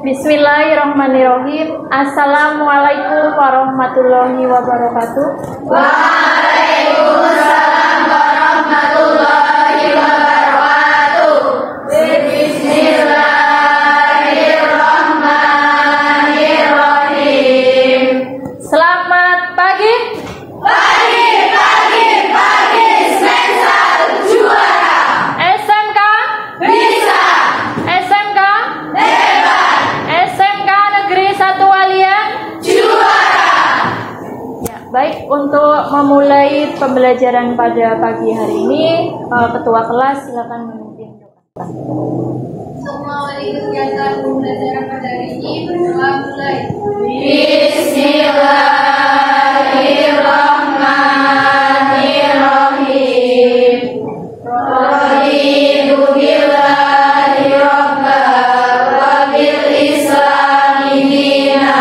Bismillahirrahmanirrahim. Assalamualaikum warahmatullahi wabarakatuh. Waalaikumsalam warahmatullahi wabarakatuh. Bismillahirrahmanirrahim. Selamat pagi. Pagi, pagi, pagi, Smensal juara. SMK Bisa, SMK hebat, SMK Negeri 1 Walian. juara. Ya, baik, untuk memulai pembelajaran pada pagi hari ini, Ketua kelas silakan memimpin doa. Semua wali kegiatan pembelajaran pada hari ini berdoa mulai. Bismillahirrahmanirrahim. Raditu billahi robba wa bil islami dina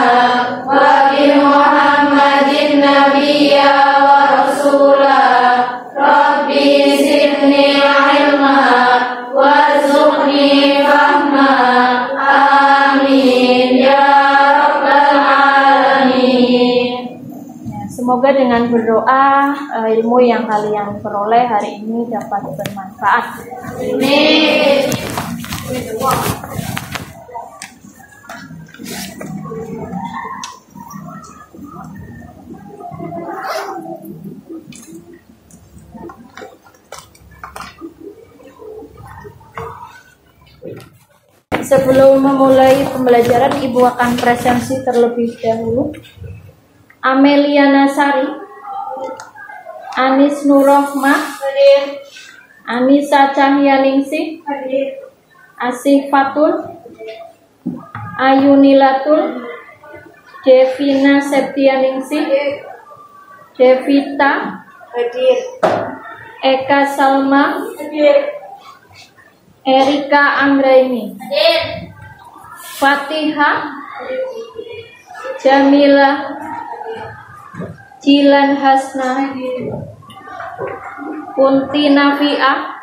wa bi Muhammadin nabiyya wa rasulah. Rabbi zidni ilma warzuqni fahma. Amin ya rabbal alamin. Semoga dengan berdoa ilmu yang kalian peroleh hari ini dapat bermanfaat. Amin. Sebelum memulai pembelajaran, Ibu akan presensi terlebih dahulu. Amelia Nasari, Anis Nurrohmah, Anissa Cahyaningsih, Asih Fatul, Ayunilatul, Devina Septianingsih, Devita, Eka Salma, Erika Anggraini, Fatihah, Jamila, Jilan Hasna, Kunti Nafiah,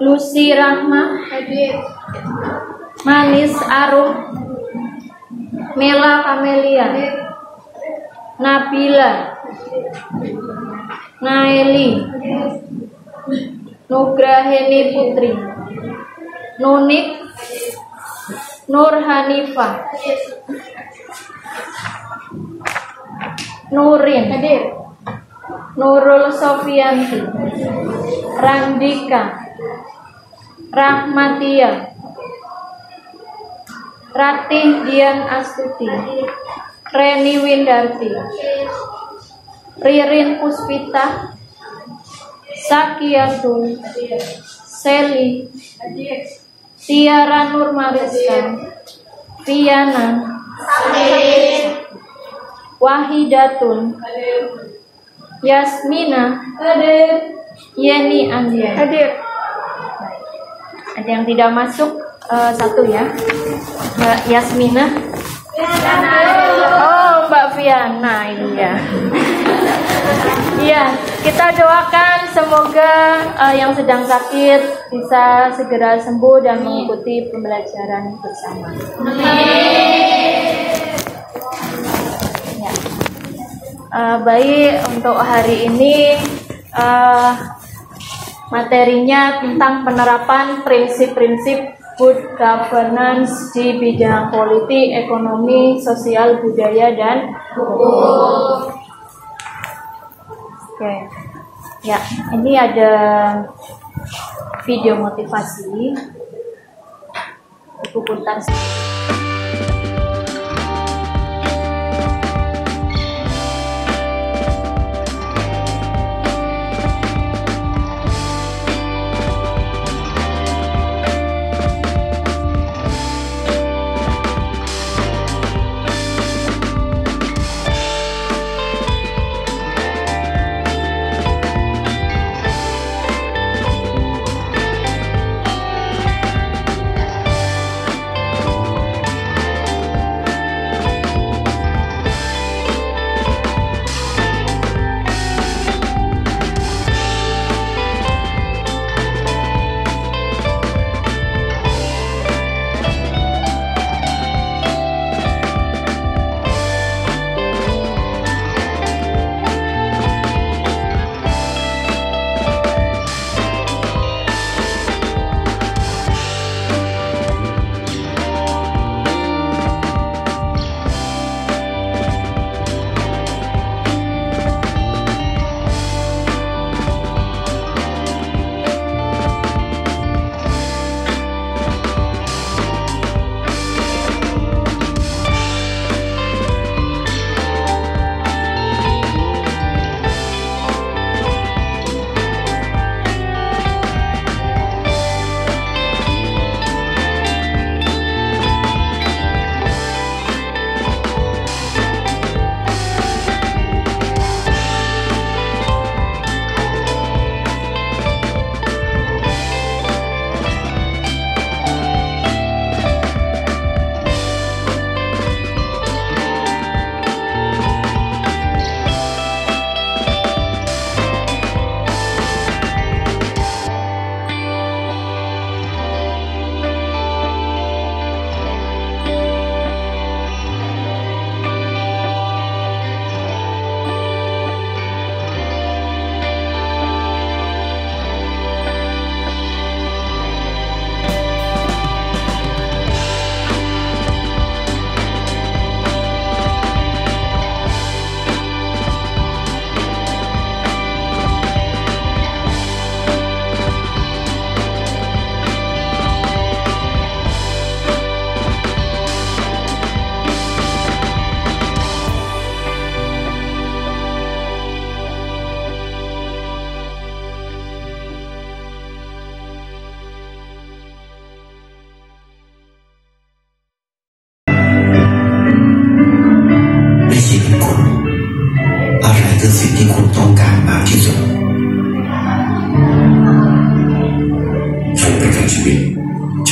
Lucy Rahma, Manis Arum, Mela Kamelia, Nabila, Naeli, Nugraheni Putri, Nunik, Nur Hanifah, Nurin, Nurul Sofianti, Randika, Rahmatia, Ratih Dian Astuti, Reni Windarti, Ririn Puspita, Sakiatun, Seli, Tiara Nur Mariska, Viana, Wahidatun, Yasmina, Yeni Andian. Ada yang tidak masuk satu ya, Mbak Yasmina. Oh, Mbak Viana ini ya. Iya, kita doakan semoga yang sedang sakit bisa segera sembuh dan mengikuti pembelajaran bersama. Ya. Baik, untuk hari ini materinya tentang penerapan prinsip-prinsip good governance di bidang politik, ekonomi, sosial, budaya, dan hukum. Oke, ya, ini ada video motivasi buku putar.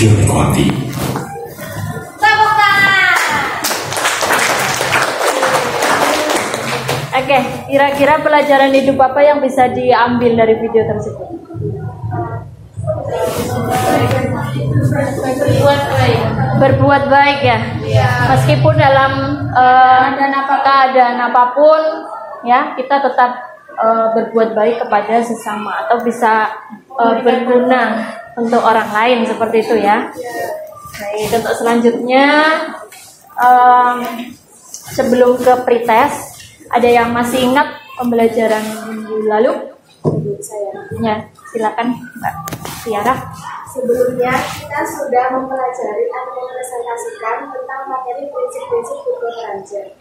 Syurikoti. Tepuk tangan. Oke, kira-kira pelajaran hidup apa yang bisa diambil dari video tersebut? Berbuat baik ya. Meskipun dalam keadaan apapun ya, kita tetap berbuat baik kepada sesama atau bisa berguna untuk orang lain seperti itu ya. Baik, untuk selanjutnya sebelum ke pretest, ada yang masih ingat pembelajaran minggu lalu? Ya, silakan Mbak Tiara. Sebelumnya, kita sudah mempelajari atau mempresentasikan tentang materi prinsip-prinsip hukum perancang.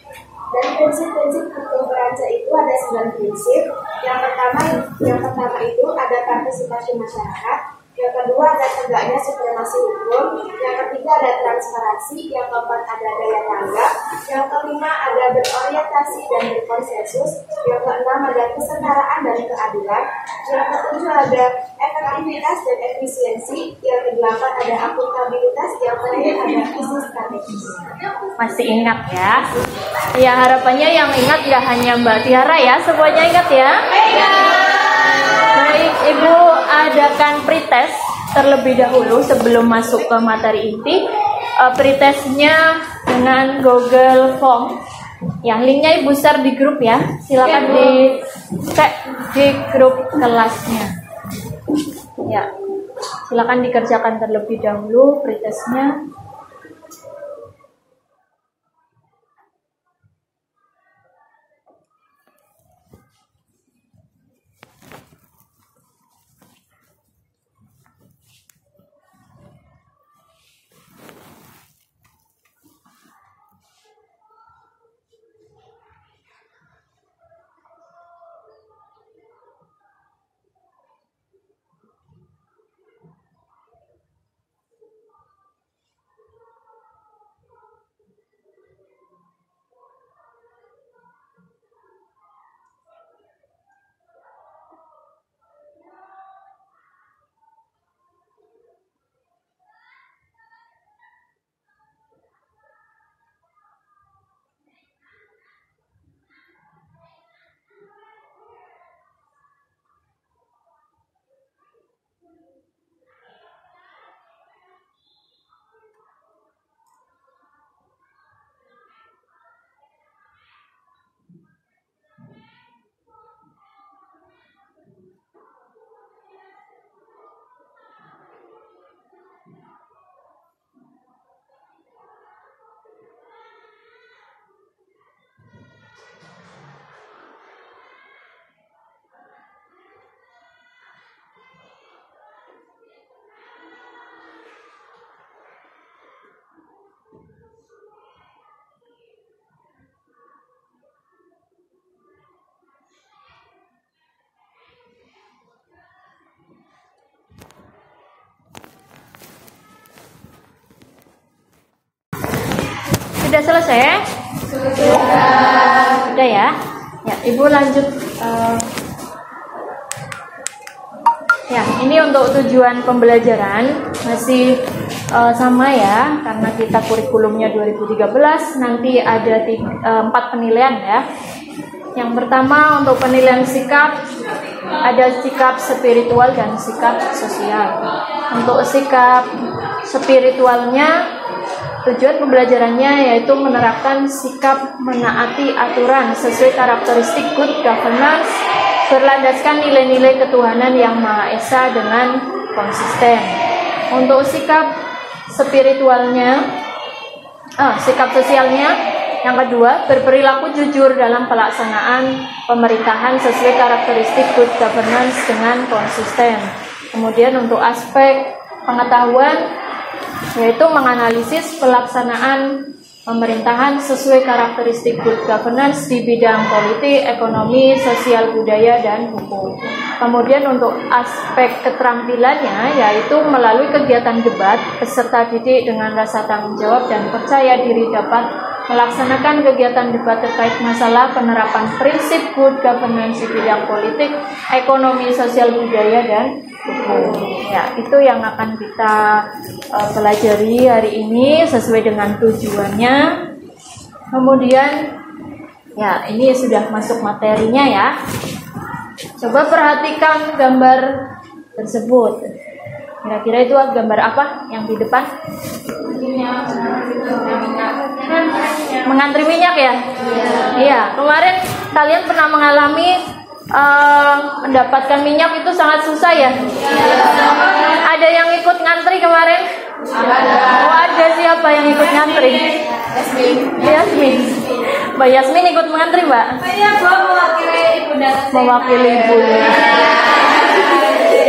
Dan prinsip-prinsip hukum perancang itu ada 9 prinsip. Yang pertama itu ada partisipasi masyarakat. Yang kedua ada tegaknya supremasi hukum. Yang ketiga ada transparansi. Yang keempat ada daya tanggap. Yang kelima ada berorientasi dan berkonsensus. Yang keenam ada kesetaraan dan keadilan. Yang ketujuh ada efektivitas dan efisiensi. Yang kedelapan ada akuntabilitas. Yang terakhir ada visi strategis. Masih ingat ya? Ya, harapannya yang ingat gak hanya Mbak Tiara ya, semuanya ingat ya? Baik, Ibu adakan pretest terlebih dahulu sebelum masuk ke materi inti. Pretestnya dengan Google Form. Yang linknya Ibu share di grup ya. Silakan dicek di grup kelasnya. Ya, silakan dikerjakan terlebih dahulu pretestnya. Sudah selesai? Sudah ya. Ya, Ibu lanjut. Ya, ini untuk tujuan pembelajaran masih sama ya, karena kita kurikulumnya 2013. Nanti ada 4 penilaian ya. Yang pertama untuk penilaian sikap, ada sikap spiritual dan sikap sosial. Untuk sikap spiritualnya, tujuan pembelajarannya yaitu menerapkan sikap menaati aturan sesuai karakteristik good governance, berlandaskan nilai-nilai ketuhanan yang Maha Esa dengan konsisten. Untuk sikap spiritualnya, sikap sosialnya, yang kedua, berperilaku jujur dalam pelaksanaan pemerintahan sesuai karakteristik good governance dengan konsisten. Kemudian untuk aspek pengetahuan, yaitu menganalisis pelaksanaan pemerintahan sesuai karakteristik good governance di bidang politik, ekonomi, sosial, budaya, dan hukum. Kemudian untuk aspek keterampilannya, yaitu melalui kegiatan debat, peserta didik dengan rasa tanggung jawab dan percaya diri dapat melaksanakan kegiatan debat terkait masalah penerapan prinsip good governance di bidang politik, ekonomi, sosial, budaya, dan Ya, itu yang akan kita pelajari hari ini sesuai dengan tujuannya. Kemudian, ya ini sudah masuk materinya ya. Coba perhatikan gambar tersebut. Kira-kira itu gambar apa yang di depan? Mengantri minyak ya? Iya. Kemarin kalian pernah mengalami mendapatkan minyak itu sangat susah ya? Ada yang ikut ngantri kemarin? Oh, ada. Siapa yang ikut ngantri? Yasmin. Mbak Yasmin ikut mengantri, Mbak? Iya, gua mewakili ibu dan Mewakili ibu.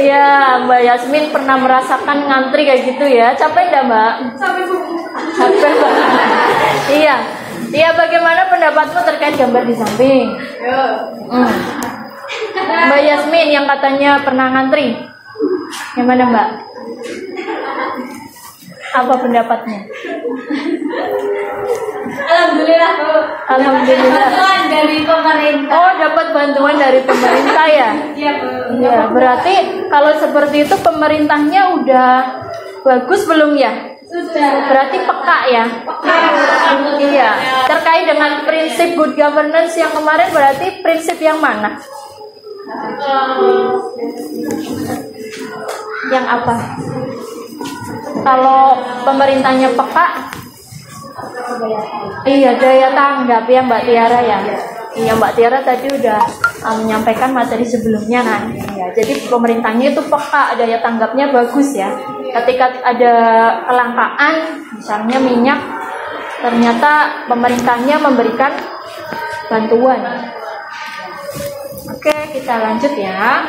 Iya, Mbak Yasmin pernah merasakan ngantri kayak gitu ya. Capek enggak, Mbak? Capek. Iya. Iya, bagaimana pendapatmu terkait gambar di samping? Mbak Yasmin yang katanya pernah ngantri. Gimana, Mbak? Apa pendapatnya? Alhamdulillah, Bu. Alhamdulillah. Bantuan dari pemerintah. Oh, dapat bantuan dari pemerintah ya? Iya, Bu. Iya, berarti kalau seperti itu pemerintahnya udah bagus belum ya? Sudah. Berarti peka ya? Iya. Terkait dengan prinsip good governance yang kemarin berarti prinsip yang mana? Yang apa? Kalau pemerintahnya peka, iya daya tanggap ya Mbak Tiara ya. Iya Mbak Tiara tadi udah menyampaikan materi sebelumnya kan. Ya, jadi pemerintahnya itu peka, daya tanggapnya bagus ya. Ketika ada kelangkaan, misalnya minyak, ternyata pemerintahnya memberikan bantuan. Oke, kita lanjut ya.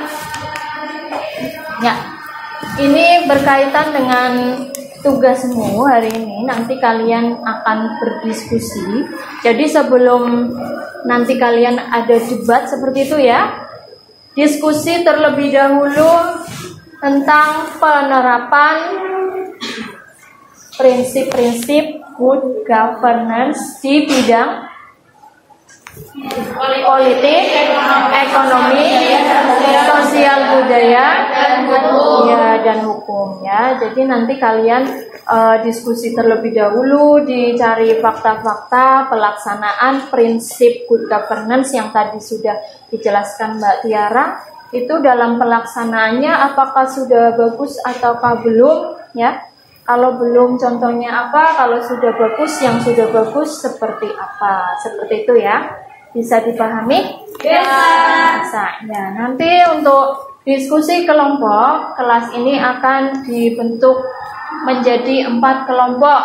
Ya, ini berkaitan dengan tugasmu hari ini. Nanti kalian akan berdiskusi. Jadi sebelum nanti kalian ada debat seperti itu ya, diskusi terlebih dahulu tentang penerapan prinsip-prinsip good governance di bidang politik, ekonomi, sosial budaya, dan hukum ya. Jadi nanti kalian diskusi terlebih dahulu, dicari fakta-fakta pelaksanaan prinsip good governance yang tadi sudah dijelaskan Mbak Tiara. Itu dalam pelaksanaannya apakah sudah bagus ataukah belum ya? Kalau belum contohnya apa? Kalau sudah bagus, yang sudah bagus seperti apa? Seperti itu ya. Bisa dipahami? Bisa. Ya, nanti untuk diskusi kelompok, kelas ini akan dibentuk menjadi 4 kelompok.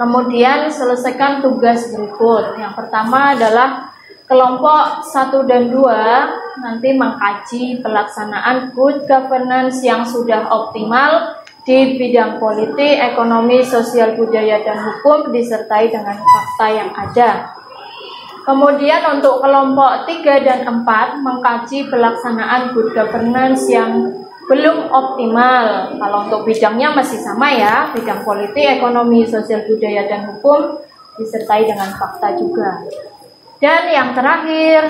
Kemudian selesaikan tugas berikut. Yang pertama adalah kelompok 1 dan 2 nanti mengkaji pelaksanaan good governance yang sudah optimal di bidang politik, ekonomi, sosial budaya, dan hukum disertai dengan fakta yang ada. Kemudian untuk kelompok 3 dan 4 mengkaji pelaksanaan good governance yang belum optimal. Kalau untuk bidangnya masih sama ya, bidang politik, ekonomi, sosial budaya, dan hukum disertai dengan fakta juga. Dan yang terakhir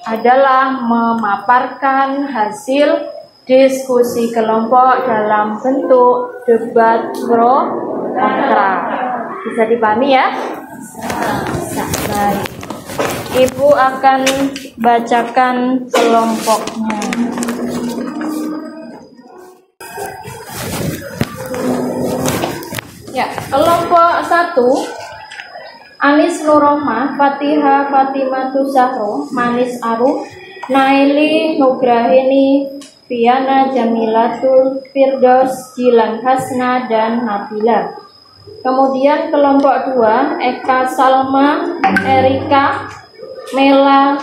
adalah memaparkan hasil diskusi kelompok dalam bentuk debat pro kontra. Bisa dipahami ya? Baik. Ibu akan bacakan kelompoknya. Ya, kelompok 1 Anis Nurrohmah, Fatihah Fatimatu Zahro, Manis Arum, Naili Nugraheni, Fiana Jamilatul Firdaus, Jilan Hasna, dan Nabila. Kemudian kelompok 2 Eka Salma, Erika, Mela,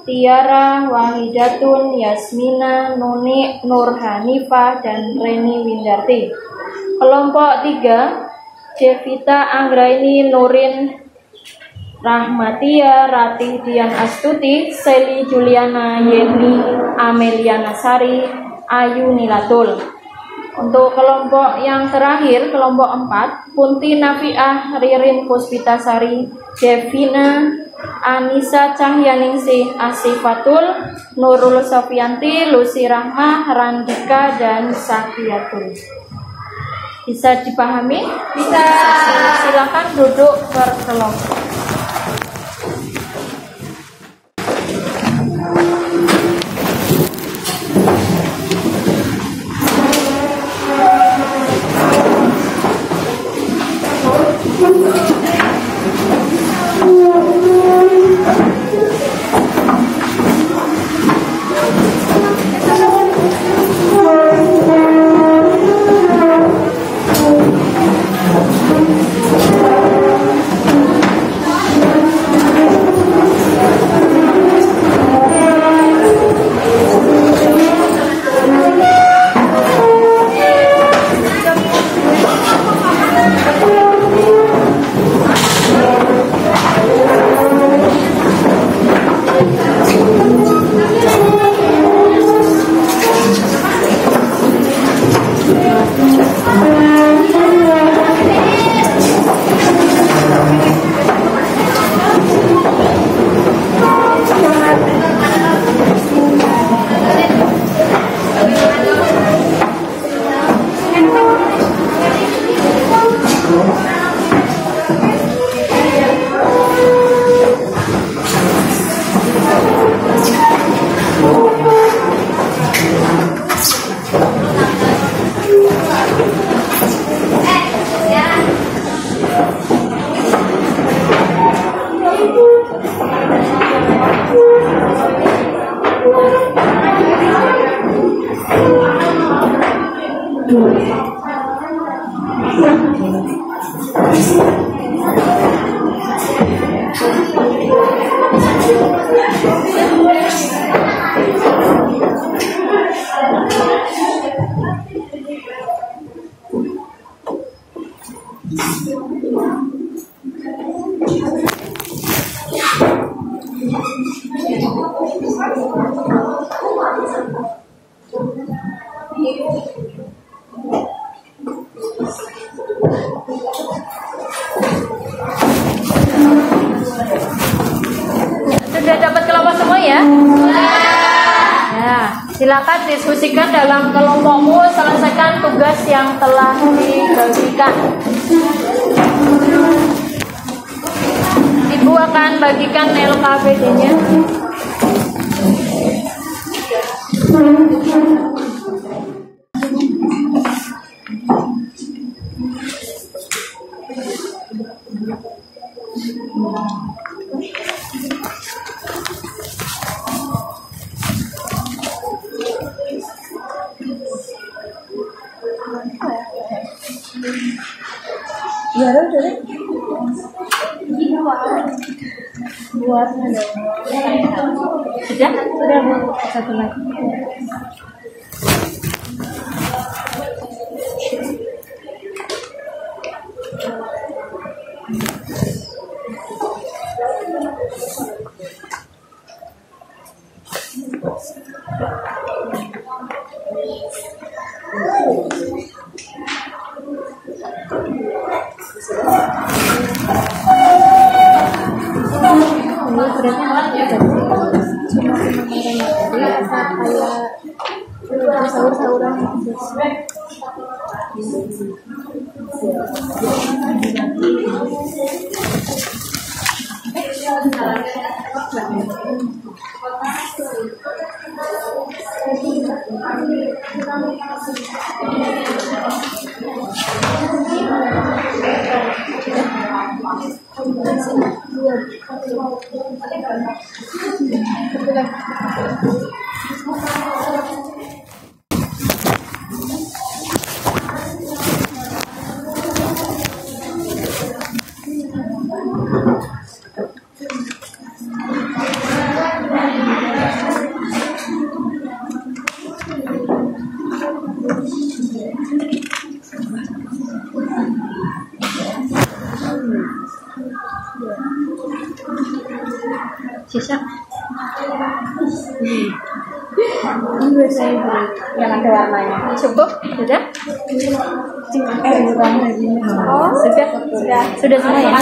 Tiara, Wahidatun, Yasmina, Nuni, Nur Hanifah, dan Reni Windarti. Kelompok 3 Devita Anggraini, Nurin Rahmatia, Ratih Dian Astuti, Seli Juliana, Yeni Amelia Nasari, Ayu Nilatul. Untuk kelompok yang terakhir, kelompok 4 Punti Nafiah, Ririn Puspitasari, Devina, Anissa Cahyaningsih Asifatul, Nurul Sofianti, Lucy Rahmah, Randika, dan Sakiatul. Bisa dipahami? Bisa. Silakan duduk berkelompok. Sudah dapat kelompok semua ya? Ya, silakan diskusikan dalam kelompokmu, selesaikan tugas yang telah dibagikan. Ibu akan bagikan LKPD-nya. Sudah buat satu lagi. Sisa yang ada warnanya cukup sudah? Oh sudah semua ya.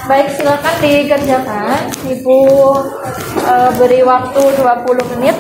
Baik, silakan dikerjakan. Ibu beri waktu 20 menit.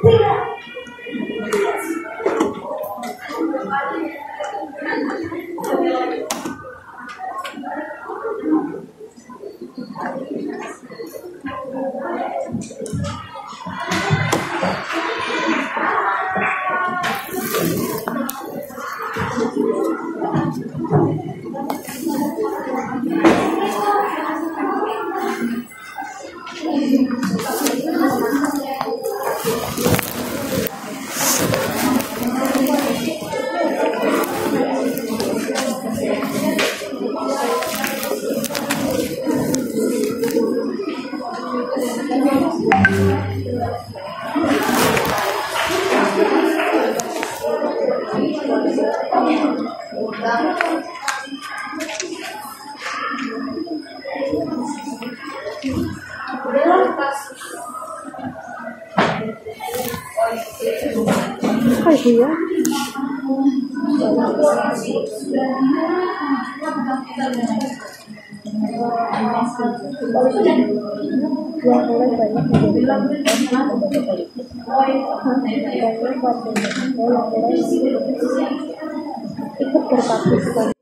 Iya. Ikut berpartisipasi.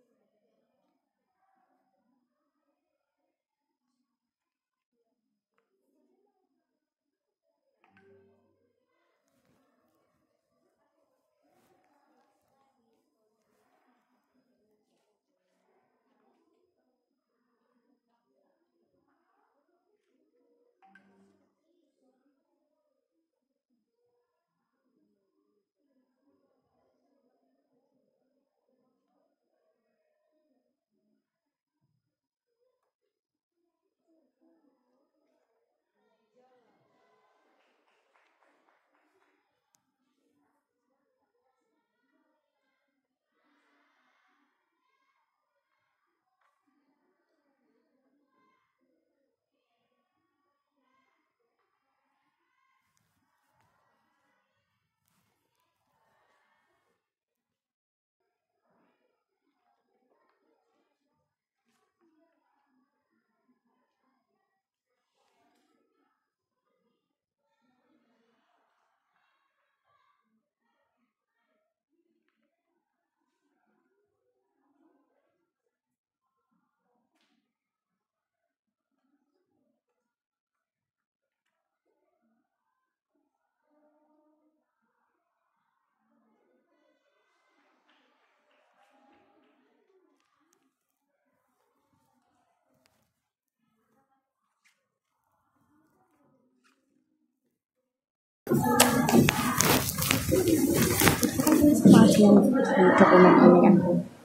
Yang dokumen ini kan,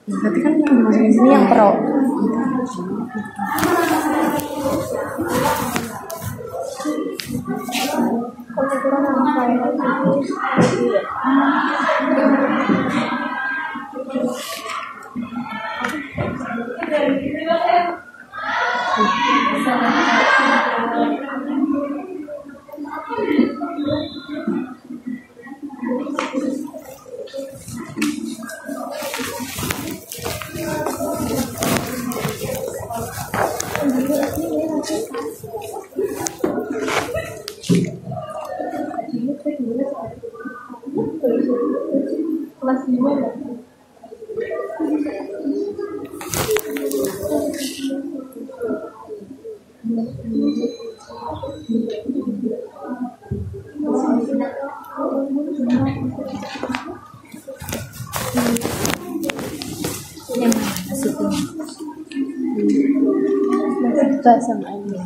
tapi kan yang masukin sini yang pro. Pengaturan apa ya? Yang mana sih? juga sama ini.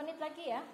menit lagi ya.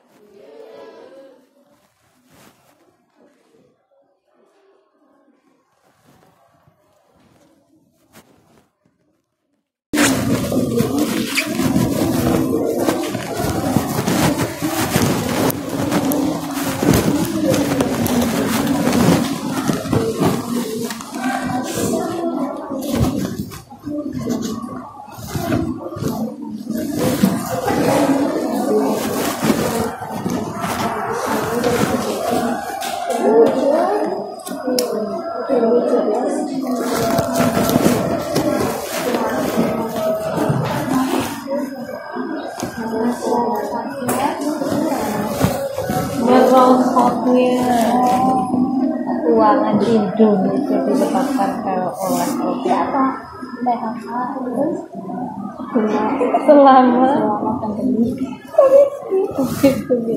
Keuangan Indonesia ditetapkan oleh OJK atau PHK selama pandemi COVID-19.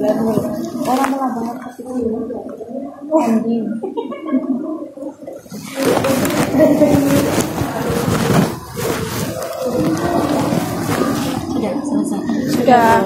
Orang malah banget anjing. Sudah selesai. Sudah.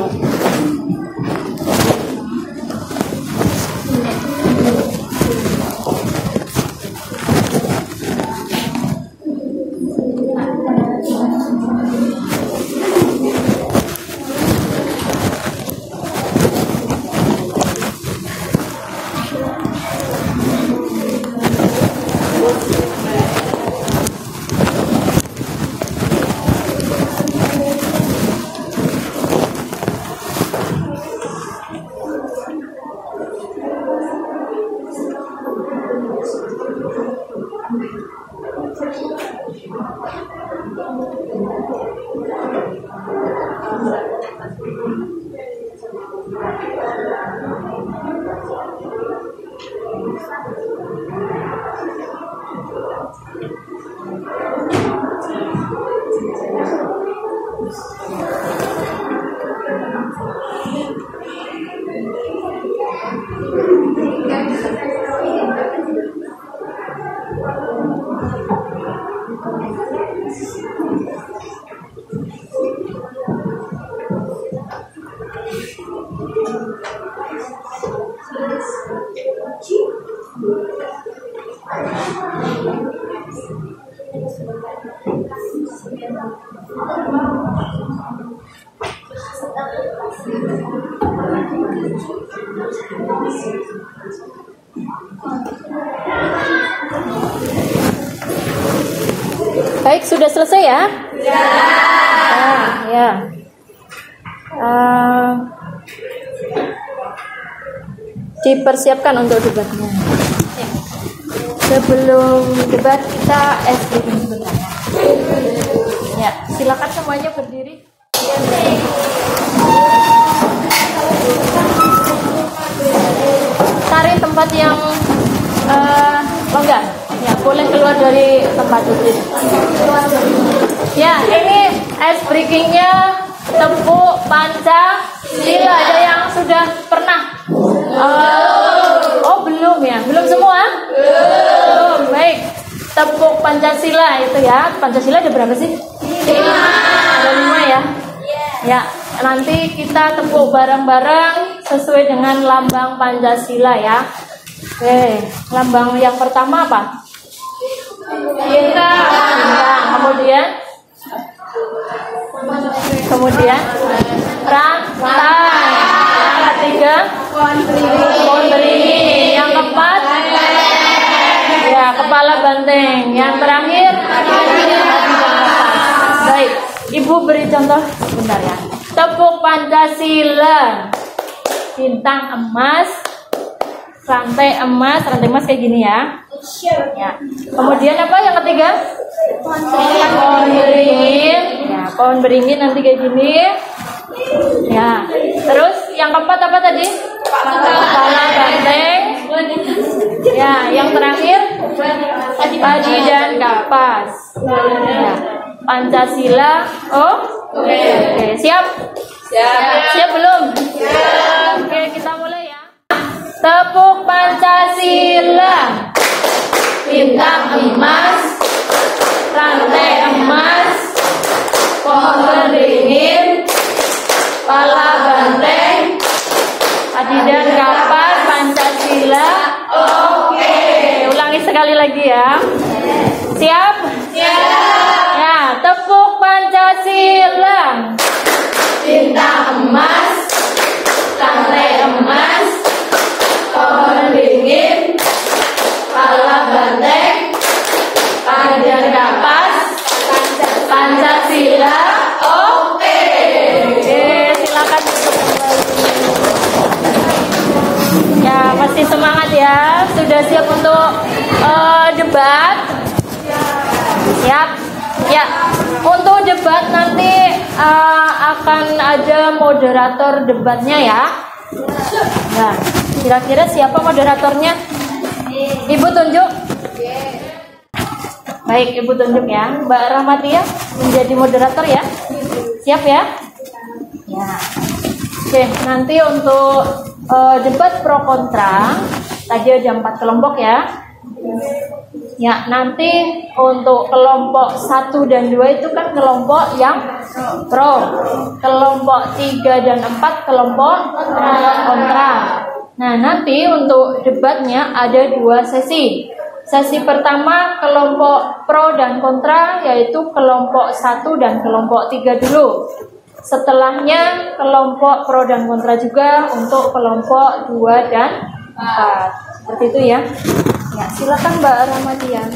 Baik, sudah selesai ya? Ya. Dipersiapkan untuk debatnya. Ya. Sebelum debat kita briefing sebentar. Ya, silakan semuanya berdiri. Cari tempat yang longgar. Ya, boleh keluar dari tempat duduk. Ya, ini ice breakingnya tepuk Pancasila. Ada yang sudah pernah? Oh, belum ya? Belum semua? Belum. Baik. Tepuk Pancasila itu ya. Pancasila ada berapa sih? 5. Ada 5 ya? Ya, nanti kita tepuk bareng-bareng sesuai dengan lambang Pancasila ya. Oke, lambang yang pertama apa? Bintang. Kemudian rantai. Yang ketiga pohon beringin. Yang keempat ya kepala banteng. Yang terakhir baik, Ibu beri contoh sebentar ya. Tepuk Pancasila. Bintang emas, rantai emas kayak gini ya. Ya. Kemudian apa yang ketiga? Pohon beringin. Ya, pohon beringin nanti kayak gini. Ya. Terus yang keempat apa tadi? Kepala banteng. Ya, yang terakhir padi dan kapas. Ya. Pancasila. Oh, oke. Siap? Siap belum? Oke, kita mulai ya. Tepuk Pancasila. Bintang emas, rantai emas, pohon beringin, kepala banteng, sekali lagi ya. Siap? Siap. Ya, tepuk Pancasila. Cinta emas, rantai emas, pohon dingin, pala banteng, panjang kapas, Pancasila. Oke. Silakan duduk kembali. Ya, masih semangat ya. Sudah siap untuk debat? Siap? Ya, untuk debat nanti akan ada moderator debatnya ya. Nah, kira-kira siapa moderatornya? Ibu tunjuk. Baik, Ibu tunjuk ya. Mbak Rahmatia menjadi moderator ya. Siap ya? Ya. Oke, nanti untuk debat pro kontra tadi ada 4 kelompok ya. Ya, nanti untuk kelompok 1 dan 2 itu kan kelompok yang pro. Kelompok 3 dan 4 kelompok kontra. Nah, nanti untuk debatnya ada 2 sesi. Sesi pertama kelompok pro dan kontra, yaitu kelompok 1 dan kelompok 3 dulu. Setelahnya kelompok pro dan kontra juga untuk kelompok 2 dan 4. Seperti itu ya. Ya, silakan Mbak Rahmadian.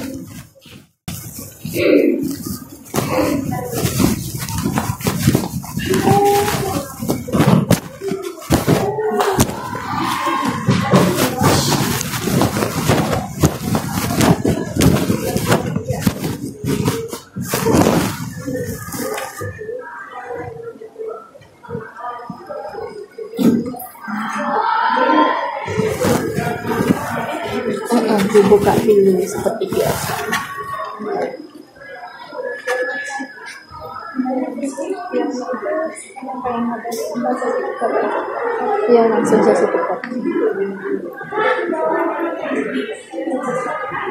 Dibuka dulu seperti biasa. Ya, langsung saya sebutkan.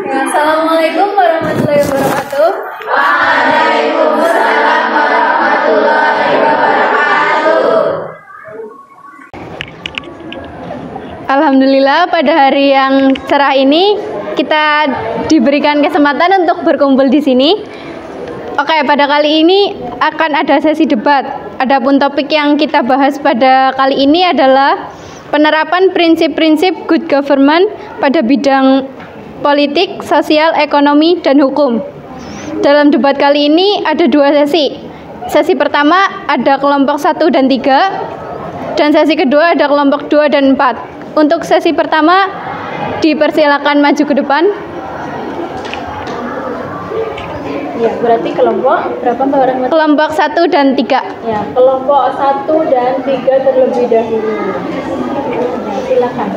Ya, assalamualaikum warahmatullahi wabarakatuh. Waalaikumsalam warahmatullahi wabarakatuh. Alhamdulillah pada hari yang cerah ini kita diberikan kesempatan untuk berkumpul di sini. Oke, pada kali ini akan ada sesi debat. Adapun topik yang kita bahas pada kali ini adalah penerapan prinsip-prinsip good government pada bidang politik, sosial, ekonomi, dan hukum. Dalam debat kali ini ada 2 sesi. Sesi pertama ada kelompok 1 dan 3, dan sesi kedua ada kelompok 2 dan 4. Untuk sesi pertama, dipersilakan maju ke depan. Ya, berarti kelompok berapa Mbak Rahmat? Kelompok 1 dan 3. Ya, kelompok 1 dan 3 terlebih dahulu. Ya, silakan.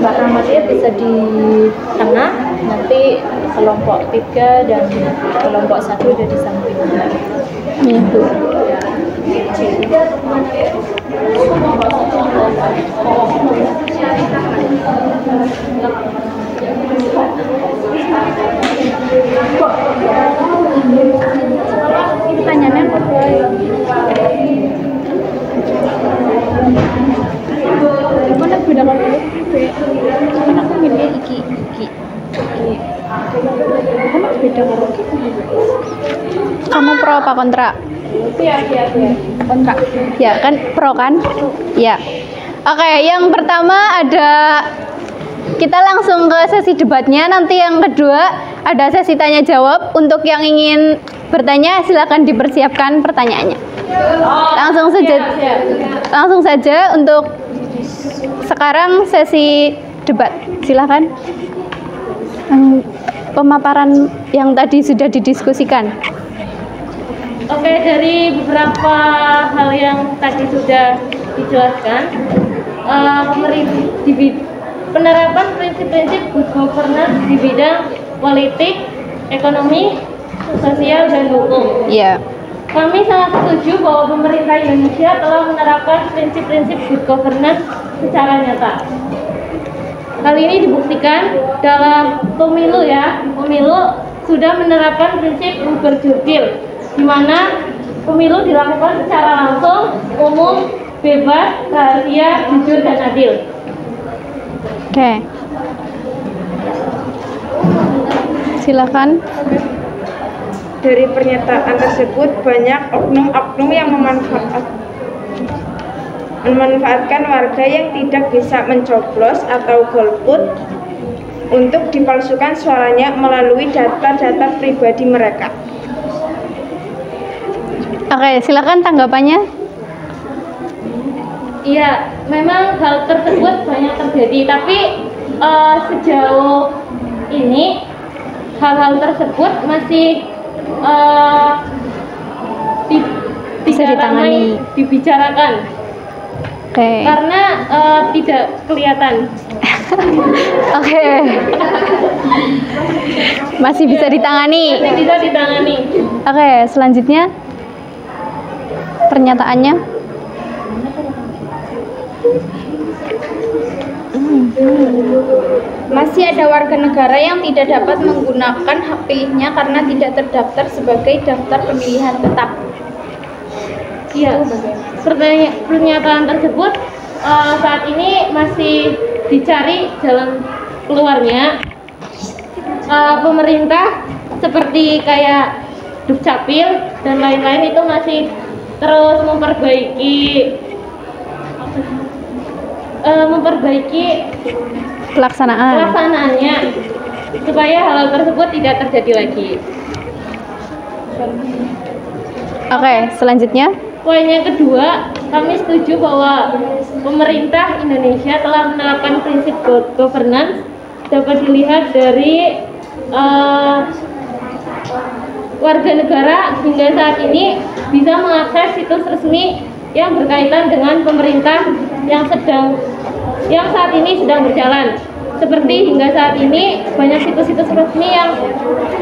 Mbak Rahmatia bisa di tengah, nanti kelompok 3 dan kelompok 1 ada di samping. Ya, Bu. Pertanyaannya apa? Mana beda kalau kan aku milih iki. Mana beda kalau kamu pro apa kontra? Iya. Kontra. Ya kan pro kan? Ya. Oke, yang pertama ada, kita langsung ke sesi debatnya. Nanti yang kedua ada sesi tanya jawab. Untuk yang ingin bertanya silakan dipersiapkan pertanyaannya. Langsung saja untuk sekarang sesi debat. Silakan. Pemaparan yang tadi sudah didiskusikan. Oke, dari beberapa hal yang tadi sudah dijelaskan, penerapan prinsip-prinsip good governance di bidang politik, ekonomi, sosial, dan hukum. Iya. Kami sangat setuju bahwa pemerintah Indonesia telah menerapkan prinsip-prinsip good governance secara nyata. Hal ini dibuktikan dalam pemilu ya. Pemilu sudah menerapkan prinsip berjurdil, di mana pemilu dilakukan secara langsung, umum, bebas, rahasia, jujur, dan adil. Oke. Silakan. Dari pernyataan tersebut banyak oknum-oknum yang memanfaatkan warga yang tidak bisa mencoblos atau golput untuk dipalsukan suaranya melalui data-data pribadi mereka. Oke, silakan tanggapannya. Iya, memang hal tersebut banyak terjadi, tapi sejauh ini hal-hal tersebut masih Bisa tidak ditangani. ramai dibicarakan Oke. karena tidak kelihatan. Oke. Masih bisa ditangani. Masih bisa ditangani. Oke, selanjutnya pernyataannya. Masih ada warga negara yang tidak dapat menggunakan hak pilihnya karena tidak terdaftar sebagai daftar pemilihan tetap. Iya, pernyataan tersebut saat ini masih dicari jalan keluarnya. Pemerintah seperti kayak Dukcapil dan lain-lain itu masih terus memperbaiki Pelaksanaan. pelaksanaannya supaya hal tersebut tidak terjadi lagi. Oke, selanjutnya. Poin yang kedua, kami setuju bahwa pemerintah Indonesia telah menerapkan prinsip good governance dapat dilihat dari warga negara hingga saat ini bisa mengakses situs resmi yang berkaitan dengan pemerintah yang saat ini sedang berjalan. Seperti hingga saat ini banyak situs-situs resmi yang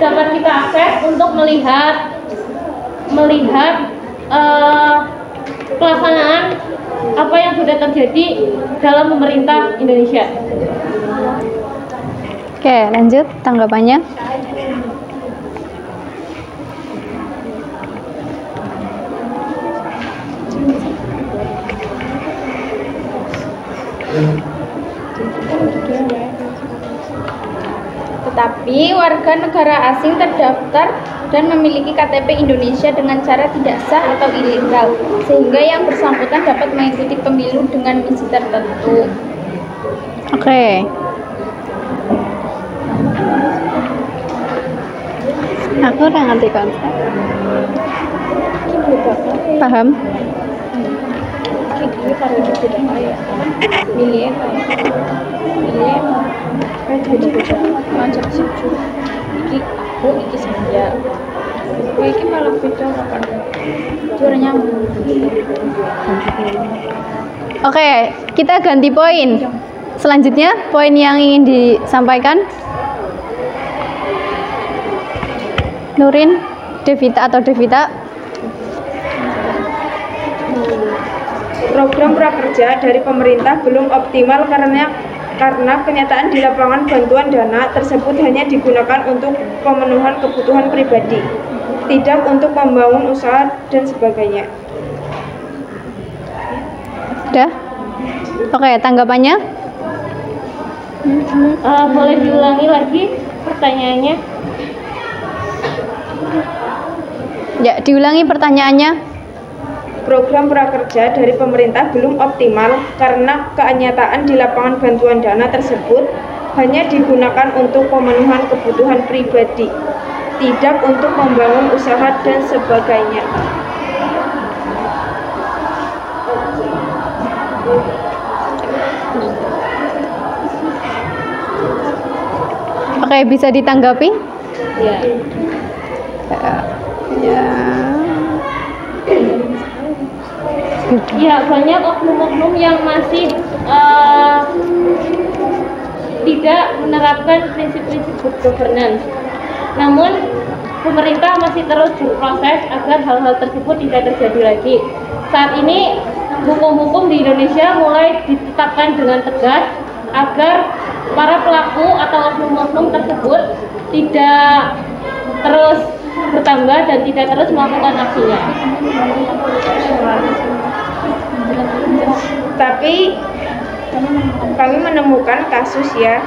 dapat kita akses untuk melihat pelaksanaan apa yang sudah terjadi dalam pemerintah Indonesia. Oke, lanjut tanggapannya. Tetapi warga negara asing terdaftar dan memiliki KTP Indonesia dengan cara tidak sah atau ilegal, sehingga yang bersangkutan dapat mengikuti pemilu dengan misi tertentu. Oke. Aku udah ngerti konsep. Paham? Oke, kita ganti poin. Selanjutnya, poin yang ingin disampaikan Nurin, Devita atau Devita. Program prakerja dari pemerintah belum optimal karena kenyataan di lapangan bantuan dana tersebut hanya digunakan untuk pemenuhan kebutuhan pribadi, tidak untuk membangun usaha dan sebagainya. Udah? Oke, tanggapannya? Boleh diulangi lagi pertanyaannya? Ya, diulangi pertanyaannya. Program prakerja dari pemerintah belum optimal karena kenyataan di lapangan bantuan dana tersebut hanya digunakan untuk pemenuhan kebutuhan pribadi, tidak untuk membangun usaha dan sebagainya. Oke, bisa ditanggapi? Ya. Ya, banyak oknum-oknum yang masih tidak menerapkan prinsip-prinsip good governance. Namun, pemerintah masih terus berproses agar hal-hal tersebut tidak terjadi lagi. Saat ini, hukum-hukum di Indonesia mulai ditetapkan dengan tegas agar para pelaku atau oknum-oknum tersebut tidak terus bertambah dan tidak terus melakukan aksinya. Tapi kami menemukan kasus ya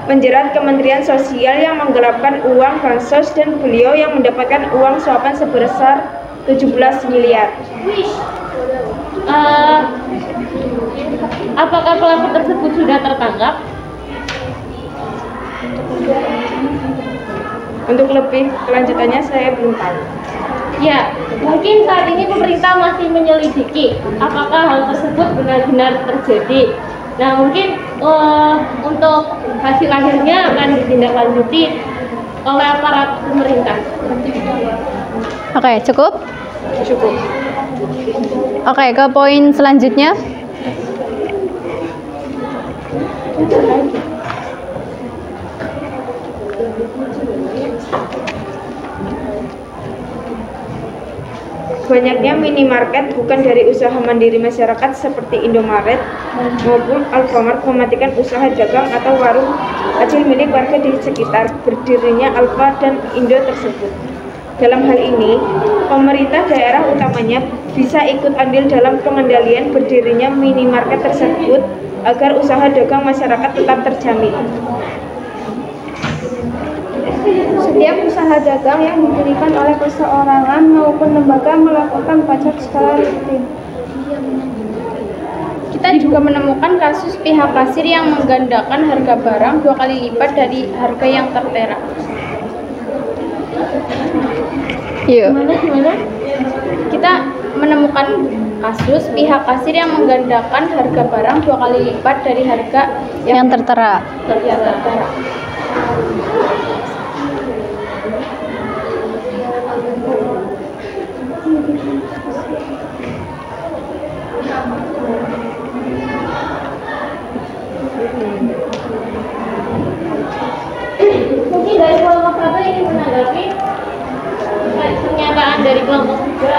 menjerat Kementerian Sosial yang menggelapkan uang bansos dan beliau yang mendapatkan uang suapan sebesar 17 miliar. Apakah pelaku tersebut sudah tertangkap? Untuk lebih kelanjutannya saya belum tahu. Ya, mungkin saat ini pemerintah masih menyelidiki apakah hal tersebut benar-benar terjadi. Nah, mungkin untuk hasil akhirnya akan ditindaklanjuti oleh aparat pemerintah. Oke, cukup? Cukup. Oke, ke poin selanjutnya. Banyaknya minimarket bukan dari usaha mandiri masyarakat seperti Indomaret maupun Alfamart mematikan usaha dagang atau warung kecil milik warga di sekitar berdirinya Alfa dan Indo tersebut. Dalam hal ini, pemerintah daerah utamanya bisa ikut andil dalam pengendalian berdirinya minimarket tersebut agar usaha dagang masyarakat tetap terjamin. Setiap usaha dagang yang didirikan oleh perseorangan maupun lembaga melaporkan pajak secara rutin. Kita juga menemukan kasus pihak kasir yang menggandakan harga barang 2 kali lipat dari harga yang tertera. Yuk. Gimana? Kita menemukan kasus pihak kasir yang menggandakan harga barang 2 kali lipat dari harga Yang tertera. tertera. Mungkin dari kelompok satu ingin menanggapi pernyataan dari kelompok 3.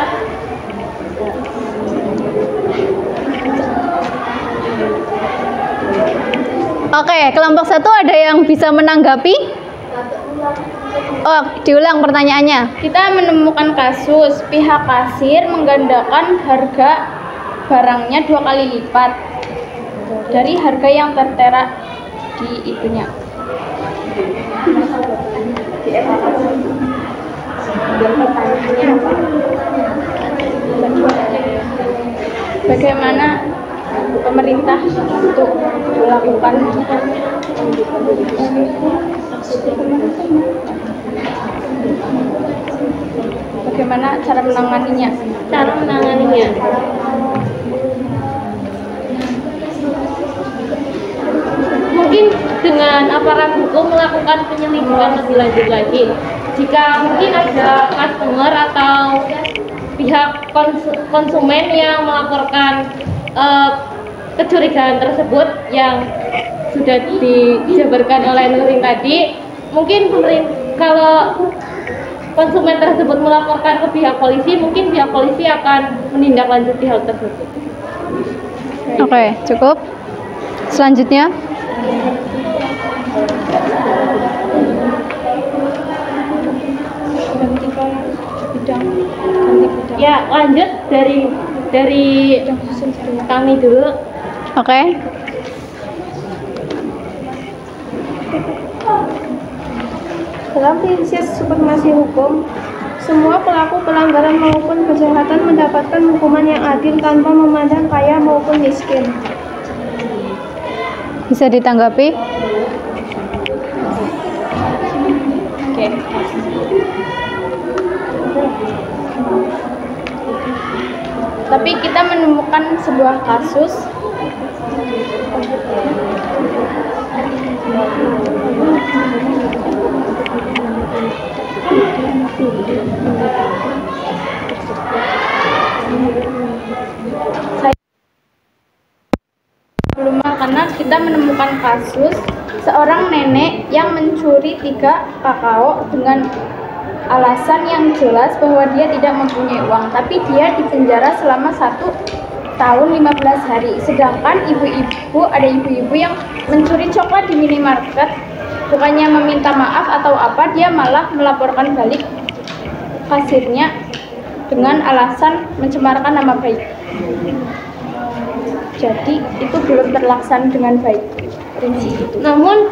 Oke, kelompok 1 ada yang bisa menanggapi? Oh, diulang pertanyaannya. Kita menemukan kasus pihak kasir menggandakan harga barangnya 2 kali lipat dari harga yang tertera di itunya. Bagaimana pemerintah untuk melakukan bagaimana cara menanganinya? Mungkin dengan aparat hukum melakukan penyelidikan lebih lanjut lagi. Jika mungkin ada customer atau pihak konsumen yang melaporkan kecurigaan tersebut yang sudah dijabarkan oleh Nurin tadi, mungkin kalau konsumen tersebut melaporkan ke pihak polisi, mungkin pihak polisi akan menindaklanjuti hal tersebut. Oke, cukup. Selanjutnya. Ya, lanjut dari kami dulu. Oke. Dalam prinsip supremasi hukum, semua pelaku pelanggaran maupun kejahatan mendapatkan hukuman yang adil tanpa memandang kaya maupun miskin. Bisa ditanggapi? Oke. Tapi kita menemukan sebuah kasus karena kita menemukan kasus seorang nenek yang mencuri 3 kakao dengan alasan yang jelas bahwa dia tidak mempunyai uang, tapi dia dipenjara selama 1 tahun 15 hari. Sedangkan ada ibu-ibu yang mencuri coklat di minimarket, bukannya meminta maaf atau apa, dia malah melaporkan balik kasirnya dengan alasan mencemarkan nama baik. Jadi itu belum terlaksana dengan baik prinsip itu. Namun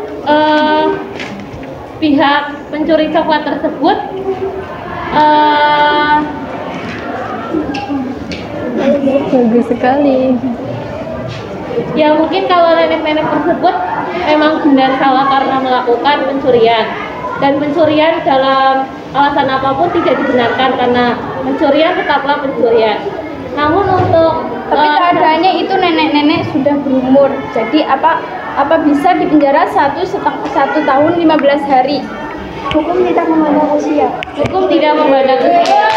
pihak pencuri coklat tersebut Bagus sekali. ya mungkin kalau nenek-nenek tersebut memang benar salah karena melakukan pencurian, dan pencurian dalam alasan apapun tidak dibenarkan karena pencurian tetaplah pencurian. Namun untuk Tapi keadaannya itu nenek-nenek sudah berumur. Jadi apa bisa dipenjara 1 tahun 15 hari? Hukum tidak memandang usia. hukum tidak memandang usia.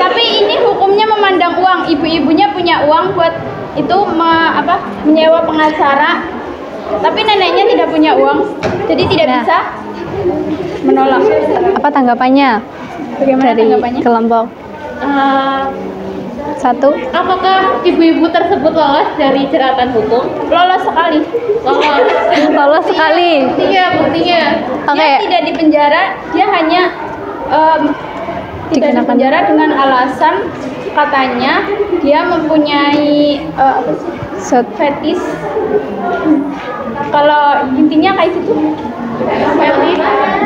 Tapi ini hukumnya memandang uang. Ibu-ibunya punya uang buat itu menyewa pengacara. Tapi neneknya tidak punya uang, jadi tidak Nah. bisa menolak. Apa tanggapannya Bagaimana dari tanggapannya? kelompok Eh, 1? apakah ibu-ibu tersebut lolos dari jeratan hukum? Lolos sekali. Lolos. Lolos sekali. Buktinya. Oke. Dia tidak dipenjara, dia hanya tidak Dikenakan. dipenjara dengan alasan katanya dia mempunyai fetis. Kalau intinya kayak gitu.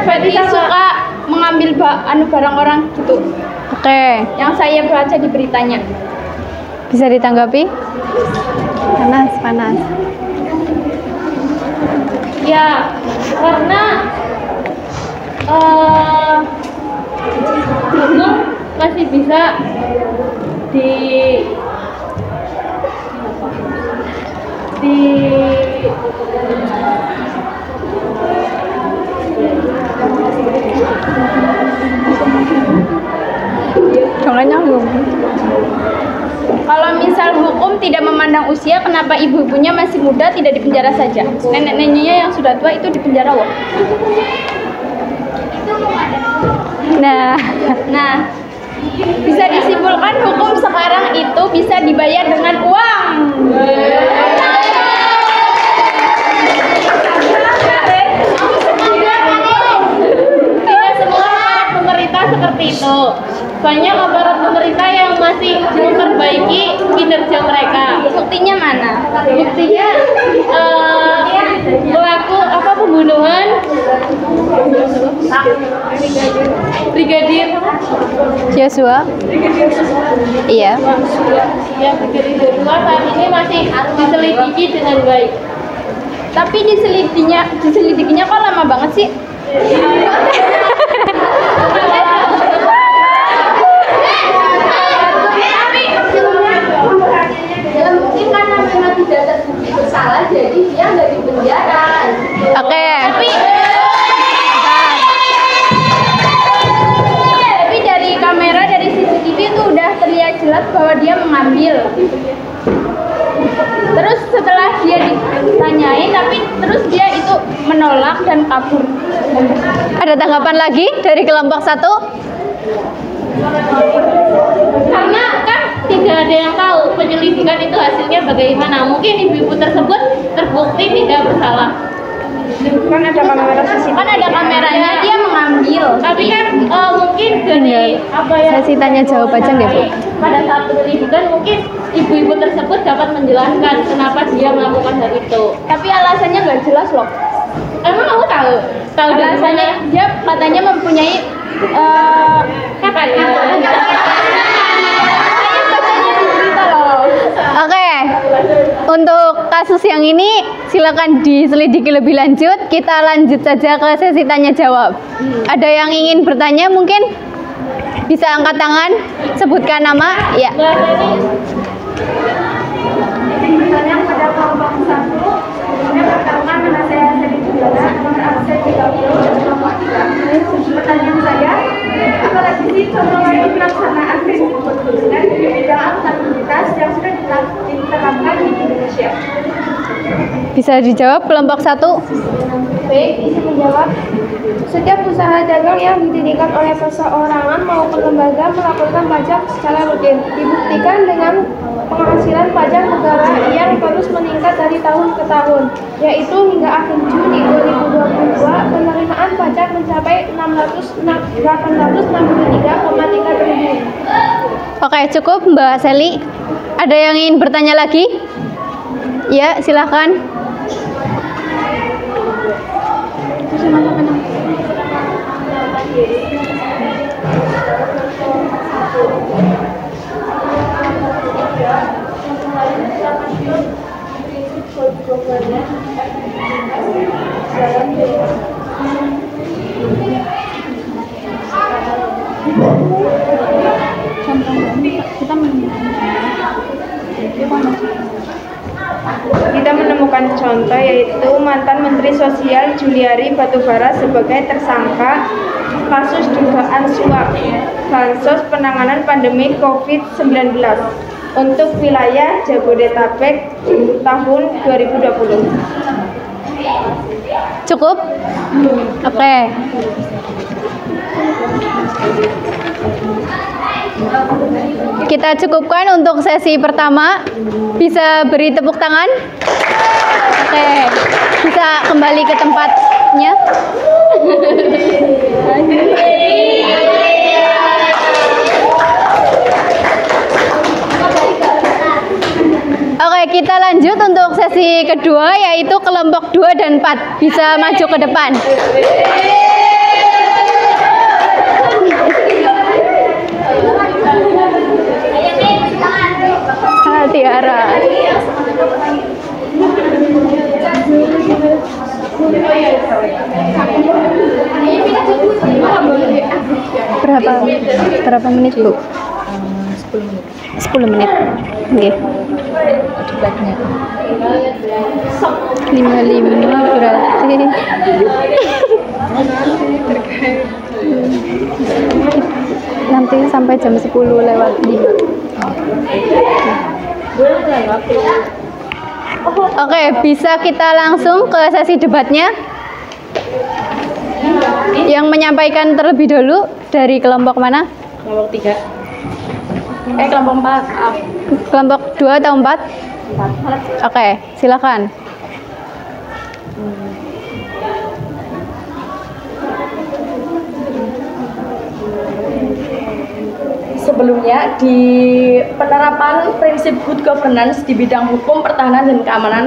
Fetis suka mengambil barang orang gitu. Oke, Yang saya baca di beritanya. bisa ditanggapi? Panas. Ya, karena hukum masih bisa di Jangan nyambung. Kalau misal hukum tidak memandang usia, kenapa ibu-ibunya masih muda tidak dipenjara saja? Nenek-neneknya yang sudah tua itu dipenjara loh. Nah, bisa disimpulkan hukum sekarang itu bisa dibayar dengan uang. Tidak semua aparat pemerintah seperti itu. Banyak aparat pemerintah yang masih memperbaiki kinerja mereka. Buktinya mana? Buktinya pelaku pembunuhan Brigadir Joshua. Iya. ya Brigadir Joshua saat ini masih diselidiki dengan baik. Tapi diselidikinya kok lama banget sih? Ya mungkin karena memang tidak terbukti bersalah, jadi dia nggak dipenjara. Oke. Tapi dari kamera, dari CCTV itu udah terlihat jelas bahwa dia mengambil. Terus setelah dia ditanyain, tapi terus dia itu menolak dan kabur. Ada tanggapan lagi dari kelompok 1? Karena kan tidak ada yang tahu penyelidikan itu hasilnya bagaimana. Mungkin ibu-ibu tersebut terbukti tidak bersalah. Kan ada kamera CCTV. Kan ada kameranya, dia mengambil. Tapi kan mungkin dari apa yang Sesi tanya jawab aja nggak, Bu? pada saat penyelidikan mungkin ibu-ibu tersebut dapat menjelaskan kenapa dia melakukan hal itu. Tapi alasannya nggak jelas loh. Emang aku tahu dari Alasannya mana? dia katanya mempunyai Katanya. Oke. Untuk kasus yang ini silakan diselidiki lebih lanjut. Kita lanjut saja ke sesi tanya jawab. Ada yang ingin bertanya mungkin? Bisa angkat tangan, sebutkan nama. Ya. Mbak Seni, Pertanyaan pada kelompok 1, yang pertama nama saya Seri Bujana, nomor absen 30 dan kelompok 3. Pertanyaan saya, apalagi sih contohnya pelaksanaan prinsip perhubungan di bidang akuntabilitas yang sudah diterapkan di Indonesia? Bisa dijawab kelompok 1. Baik, bisa menjawab. Setiap usaha dagang yang didirikan oleh perseorangan maupun lembaga melaporkan pajak secara rutin. Dibuktikan dengan penghasilan pajak negara yang terus meningkat dari tahun ke tahun, yaitu hingga akhir Juni 2022 penerimaan pajak mencapai 863,3 triliun. Oke, cukup Mbak Seli. Ada yang ingin bertanya lagi? Ya, silakan. Kita menemukan contoh yaitu mantan Menteri Sosial Juliari Batubara sebagai tersangka kasus dugaan suap bansos penanganan pandemi COVID-19 untuk wilayah Jabodetabek tahun 2020. Cukup? Oke. Kita cukupkan untuk sesi pertama. Bisa beri tepuk tangan? Oke. Bisa kembali ke tempatnya? Oke, kita lanjut untuk sesi kedua, yaitu kelompok 2 dan 4. Bisa maju ke depan. Tiara. Berapa menit, Bu? 10 menit. Oke. 55 berarti nanti sampai jam 10 lewat 5. Oke, bisa kita langsung ke sesi debatnya. Yang menyampaikan terlebih dulu dari kelompok mana? Kelompok 3. Kelompok 4. Kelompok 2 atau 4? 4. Oke, silakan. Sebelumnya di penerapan prinsip good governance di bidang hukum, pertahanan dan keamanan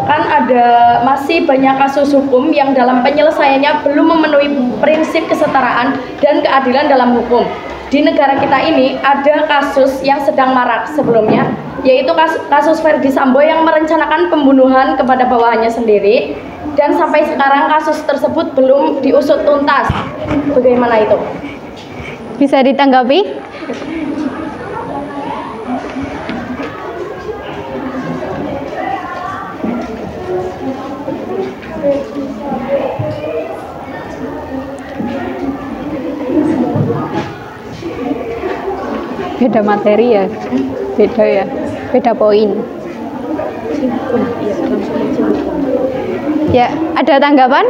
kan ada masih banyak kasus hukum yang dalam penyelesaiannya belum memenuhi prinsip kesetaraan dan keadilan dalam hukum. Di negara kita ini ada kasus yang sedang marak sebelumnya, yaitu kasus Verdi Sambo yang merencanakan pembunuhan kepada bawahannya sendiri, dan sampai sekarang kasus tersebut belum diusut tuntas. Bagaimana itu? Bisa ditanggapi? Beda materi ya? Beda ya? Beda poin. Ya, ada tanggapan?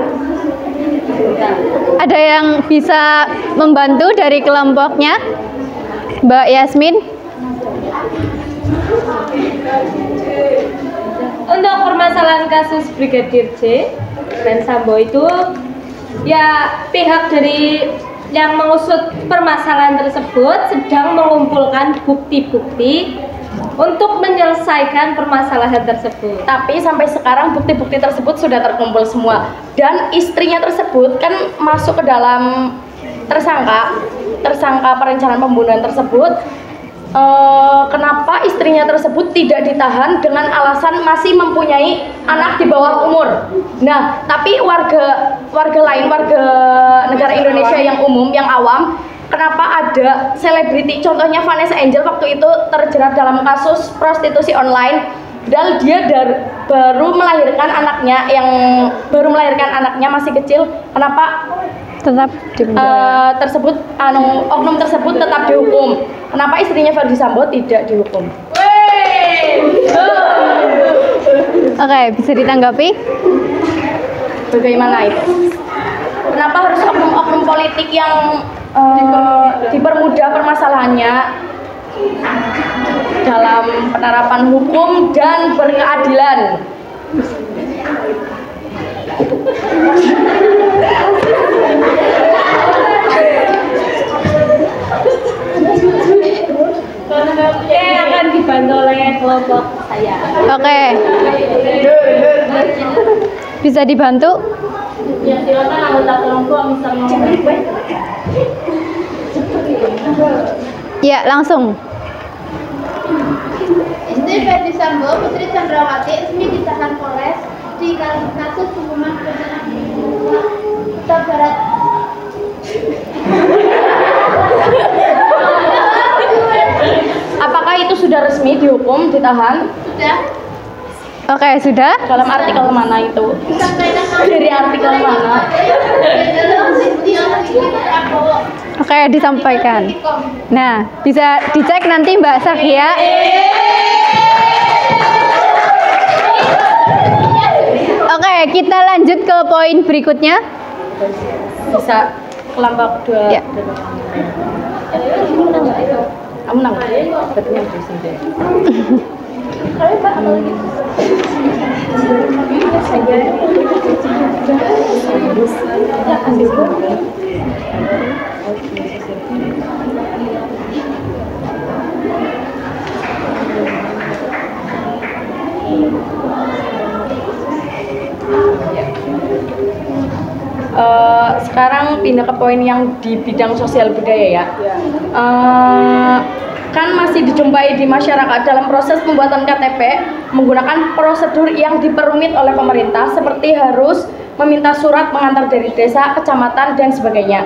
Ada yang bisa membantu dari kelompoknya? Mbak Yasmin? Untuk permasalahan kasus Brigadir J dan Sambo itu, ya pihak dari yang mengusut permasalahan tersebut sedang mengumpulkan bukti-bukti untuk menyelesaikan permasalahan tersebut. Tapi sampai sekarang bukti-bukti tersebut sudah terkumpul semua, dan istrinya tersebut kan masuk ke dalam tersangka perencanaan pembunuhan tersebut. Kenapa istrinya tersebut tidak ditahan dengan alasan masih mempunyai anak di bawah umur? Nah, tapi warga lain, warga negara Indonesia yang umum, yang awam, kenapa ada selebriti, contohnya Vanessa Angel waktu itu terjerat dalam kasus prostitusi online, dan dia baru melahirkan anaknya masih kecil, kenapa Tetap oknum tersebut tetap dihukum? Kenapa istrinya Verdi Sambo tidak dihukum? Oke, bisa ditanggapi? Bagaimana itu? Kenapa harus oknum-oknum politik yang dipermudah permasalahannya dalam penerapan hukum dan berkeadilan? Oke, akan dibantu oleh kelompok saya. Oke. Bisa dibantu? Ya silakan anggota kelompok misalnya. Ya, langsung. Istri Ferdi Sambo, Putri Chandrawati, resmi ditahan Polres di kasus pembunuhan berencana Kota Barat. Apakah itu sudah resmi dihukum, ditahan? Sudah. Oke, sudah. Dalam artikel mana itu? Dari artikel mana? Oke, disampaikan. Nah, bisa dicek nanti Mbak Sakia. Oke, kita lanjut ke poin berikutnya. Bisa kelompok 2. Ya. Kamu menang. Betulnya di sini. Sekarang pindah ke poin yang di bidang sosial budaya ya. Kan masih dijumpai di masyarakat dalam proses pembuatan KTP menggunakan prosedur yang diperumit oleh pemerintah seperti harus meminta surat pengantar dari desa, kecamatan dan sebagainya.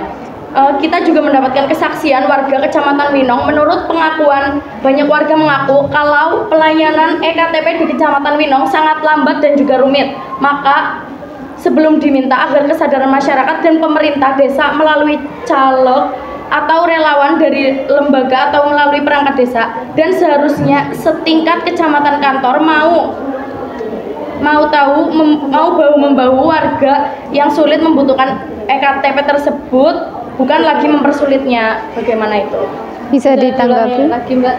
Kita juga mendapatkan kesaksian warga Kecamatan Winong. Menurut pengakuan banyak warga mengaku kalau pelayanan eKTP di Kecamatan Winong sangat lambat dan juga rumit. Maka sebelum diminta agar kesadaran masyarakat dan pemerintah desa melalui caleg atau relawan dari lembaga atau melalui perangkat desa, dan seharusnya setingkat kecamatan kantor mau bahu membahu warga yang sulit membutuhkan eKTP tersebut, bukan lagi mempersulitnya. Bagaimana itu? Bisa ditanggapi?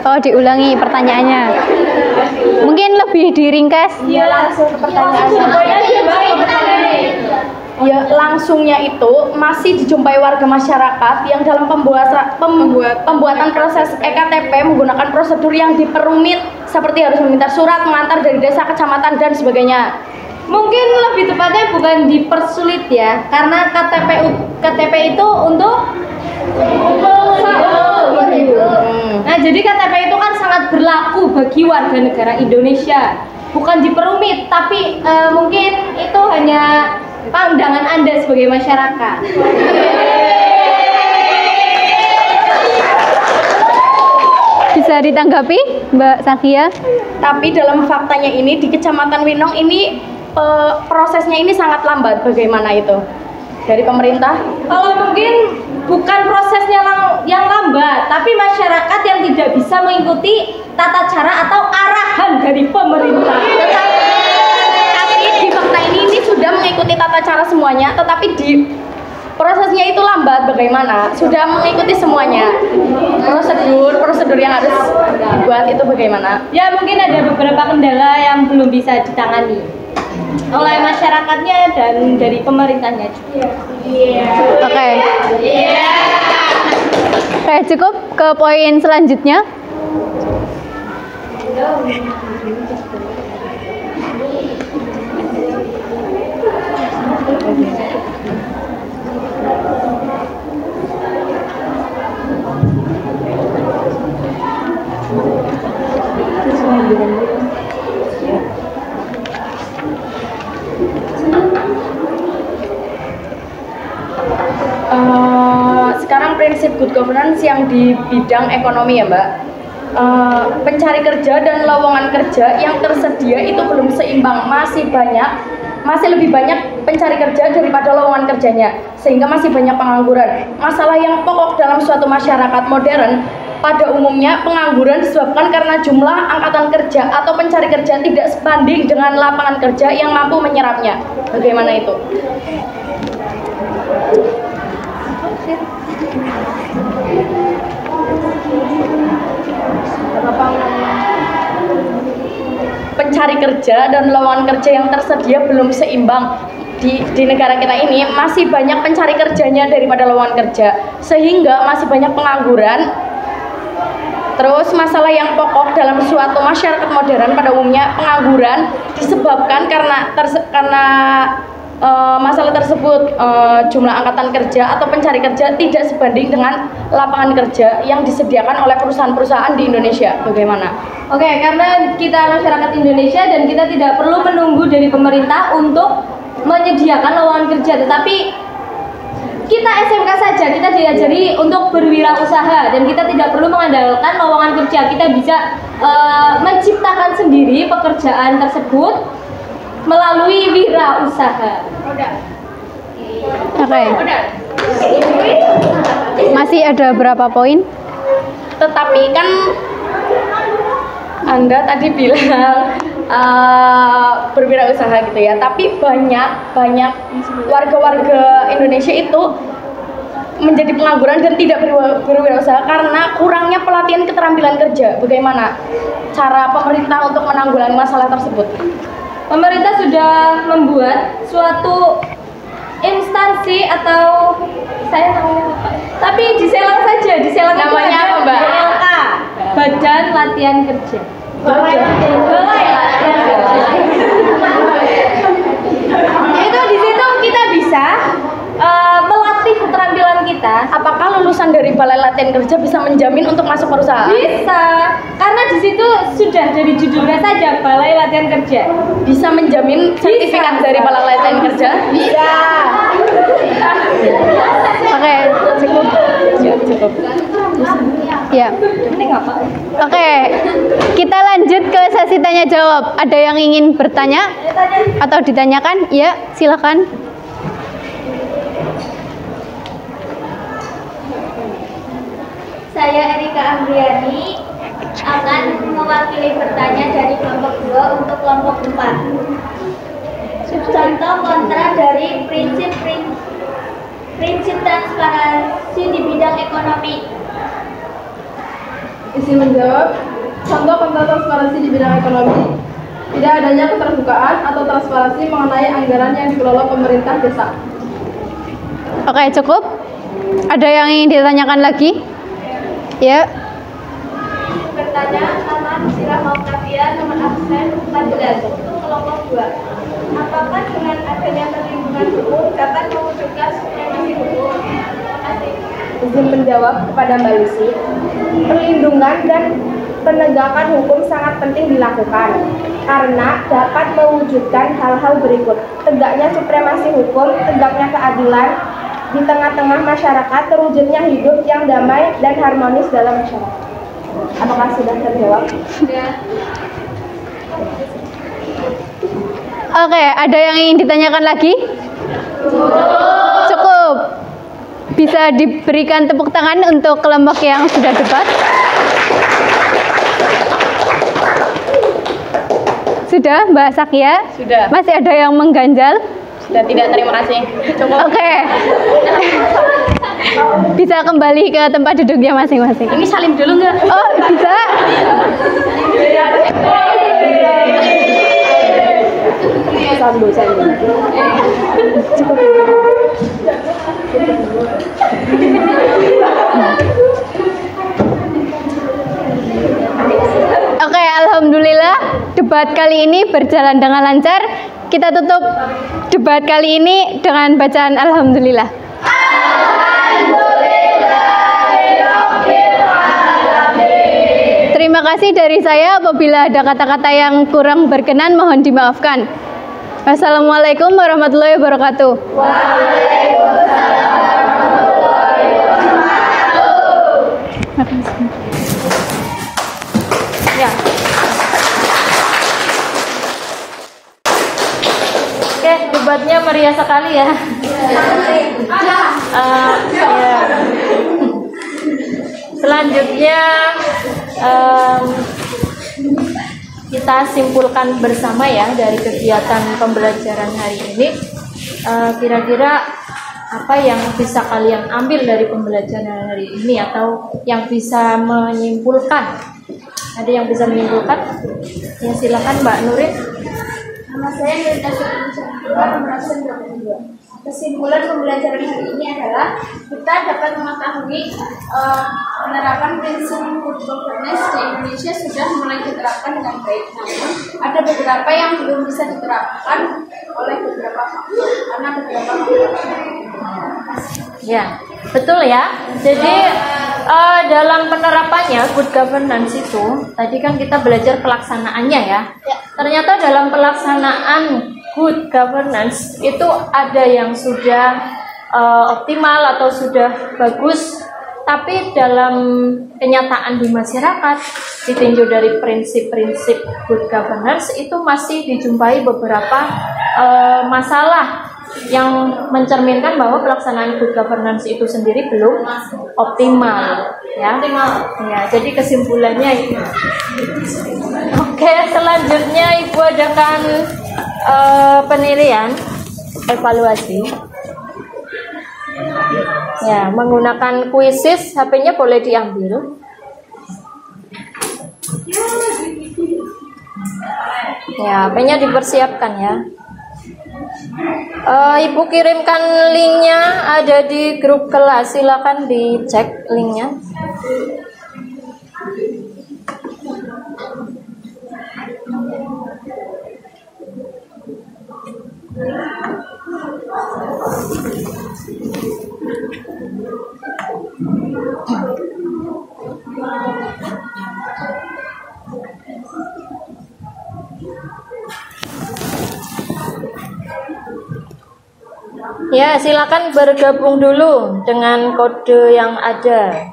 Oh, diulangi pertanyaannya. Mungkin lebih diringkas. Iya, langsung ke pertanyaannya. Ya, langsungnya itu masih dijumpai warga masyarakat yang dalam pembuatan proses eKTP menggunakan prosedur yang diperumit seperti harus meminta surat pengantar dari desa, kecamatan dan sebagainya. Mungkin lebih tepatnya bukan dipersulit ya, karena KTP itu untuk Nah, jadi KTP itu kan sangat berlaku bagi warga negara Indonesia. Bukan diperumit, tapi mungkin itu hanya pandangan Anda sebagai masyarakat. Bisa ditanggapi, Mbak Sakia? Tapi dalam faktanya ini di Kecamatan Winong ini prosesnya ini sangat lambat. Bagaimana itu dari pemerintah? Kalau mungkin bukan prosesnya yang lambat, tapi masyarakat yang tidak bisa mengikuti tata cara atau arahan dari pemerintah. Tapi di fakta ini sudah mengikuti tata cara semuanya, tetapi di prosesnya itu lambat. Bagaimana? Sudah mengikuti semuanya. Prosedur yang harus dibuat itu bagaimana? Ya, mungkin ada beberapa kendala yang belum bisa ditangani oleh masyarakatnya dan dari pemerintahnya juga. Oke. Oke, cukup ke poin selanjutnya. Sekarang prinsip good governance yang di bidang ekonomi ya Mbak. Pencari kerja dan lowongan kerja yang tersedia itu belum seimbang, masih lebih banyak pencari kerja daripada lowongan kerjanya, sehingga masih banyak pengangguran. Masalah yang pokok dalam suatu masyarakat modern pada umumnya pengangguran disebabkan karena jumlah angkatan kerja atau pencari kerja tidak sebanding dengan lapangan kerja yang mampu menyerapnya. Bagaimana itu? Pencari kerja dan lowongan kerja yang tersedia belum seimbang. Di negara kita ini masih banyak pencari kerjanya daripada lowongan kerja, sehingga masih banyak pengangguran Terus masalah yang pokok dalam suatu masyarakat modern pada umumnya pengangguran disebabkan karena masalah tersebut jumlah angkatan kerja atau pencari kerja tidak sebanding dengan lapangan kerja yang disediakan oleh perusahaan-perusahaan di Indonesia. Bagaimana? Oke, karena kita masyarakat Indonesia dan kita tidak perlu menunggu dari pemerintah untuk menyediakan lowongan kerja, tetapi kita SMK saja kita diajari untuk berwirausaha dan kita tidak perlu mengandalkan lowongan kerja. Kita bisa menciptakan sendiri pekerjaan tersebut melalui wirausaha. Oke. Masih ada berapa poin? Tetapi kan Anda tadi bilang berwirausaha gitu ya, tapi banyak warga-warga Indonesia itu menjadi pengangguran dan tidak berwirausaha karena kurangnya pelatihan keterampilan kerja. Bagaimana cara pemerintah untuk menanggulangi masalah tersebut? Pemerintah sudah membuat suatu instansi atau saya namanya lupa, tapi di Selang saja, di Selang namanya apa, Mbak? BLK, Badan Latihan Kerja. Balai Latihan Kerja. Itu di situ kita bisa melatih keterampilan kita. Apakah lulusan dari Balai Latihan Kerja bisa menjamin untuk masuk perusahaan? Bisa, karena di situ sudah dari judulnya saja Balai Latihan Kerja. Bisa menjamin sertifikat dari Balai Latihan Kerja? Bisa. Oke, cukup. Cukup. Ya. Oke, kita lanjut ke sesi tanya jawab. Ada yang ingin bertanya atau ditanyakan? Ya, silakan. Saya Erika Amriani akan mewakili bertanya dari kelompok 2 untuk kelompok 4. Contoh kontra dari prinsip transparansi di bidang ekonomi. Isi menjawab, contoh kontra transparansi di bidang ekonomi, tidak adanya keterbukaan atau transparansi mengenai anggaran yang dikelola pemerintah desa. Oke, cukup. Ada yang ingin ditanyakan lagi? Ya. Bertanya nama Sirah Mautavia nomor absen 14 untuk kelompok 2. Apakah dengan adanya perlindungan hukum dapat mewujudkan supremasi hukum? Terima kasih. Izin menjawab kepada Mbak Lucy, perlindungan dan penegakan hukum sangat penting dilakukan karena dapat mewujudkan hal-hal berikut: tegaknya supremasi hukum, tegaknya keadilan di tengah-tengah masyarakat, terwujudnya hidup yang damai dan harmonis dalam masyarakat. Apakah sudah terjawab? Oke, ada yang ingin ditanyakan lagi? Cukup. Bisa diberikan tepuk tangan untuk kelompok yang sudah debat. Sudah, Mbak Sakia? Sudah. Masih ada yang mengganjal? Sudah tidak, terima kasih. Cukup. Oke. Bisa kembali ke tempat duduknya masing-masing. Ini salim dulu nggak? Oh, bisa. Sambil. Oke, alhamdulillah debat kali ini berjalan dengan lancar. Kita tutup debat kali ini dengan bacaan alhamdulillah. Terima kasih dari saya. Apabila ada kata-kata yang kurang berkenan mohon dimaafkan. Wassalamualaikum warahmatullahi wabarakatuh. Waalaikumsalam warahmatullahi wabarakatuh. Ya. Oke, debatnya meriah sekali ya. Ya. Selanjutnya kita simpulkan bersama ya dari kegiatan pembelajaran hari ini. Kira-kira apa yang bisa kalian ambil dari pembelajaran hari ini atau yang bisa menyimpulkan? Ada yang bisa menyimpulkan? Ya, silakan Mbak Nurin. Nama saya Nurita Syarifah, nomor absen 22. Kesimpulan pembelajaran hari ini adalah kita dapat mengetahui penerapan prinsip good governance di Indonesia sudah mulai diterapkan dengan baik, namun ada beberapa yang belum bisa diterapkan oleh beberapa faktor karena beberapa faktor. Ya, betul ya. Jadi dalam penerapannya good governance itu tadi kan kita belajar pelaksanaannya ya. Ternyata dalam pelaksanaan good governance itu ada yang sudah optimal atau sudah bagus, tapi dalam kenyataan di masyarakat ditinjau dari prinsip-prinsip good governance itu masih dijumpai beberapa masalah yang mencerminkan bahwa pelaksanaan good governance itu sendiri belum optimal ya. Ya, jadi kesimpulannya itu. Oke, selanjutnya Ibu adakan penilaian evaluasi. Ya, menggunakan kuisis, HP-nya boleh diambil. Ya, HP-nya dipersiapkan ya. Ibu kirimkan linknya ada di grup kelas, silakan dicek linknya. Ya, silakan bergabung dulu dengan kode yang ada.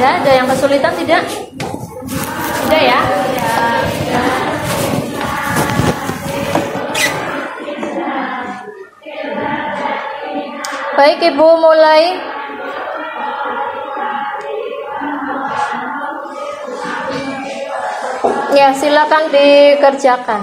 Ada yang kesulitan tidak? Tidak ya? Baik Ibu, mulai. Ya, silakan dikerjakan.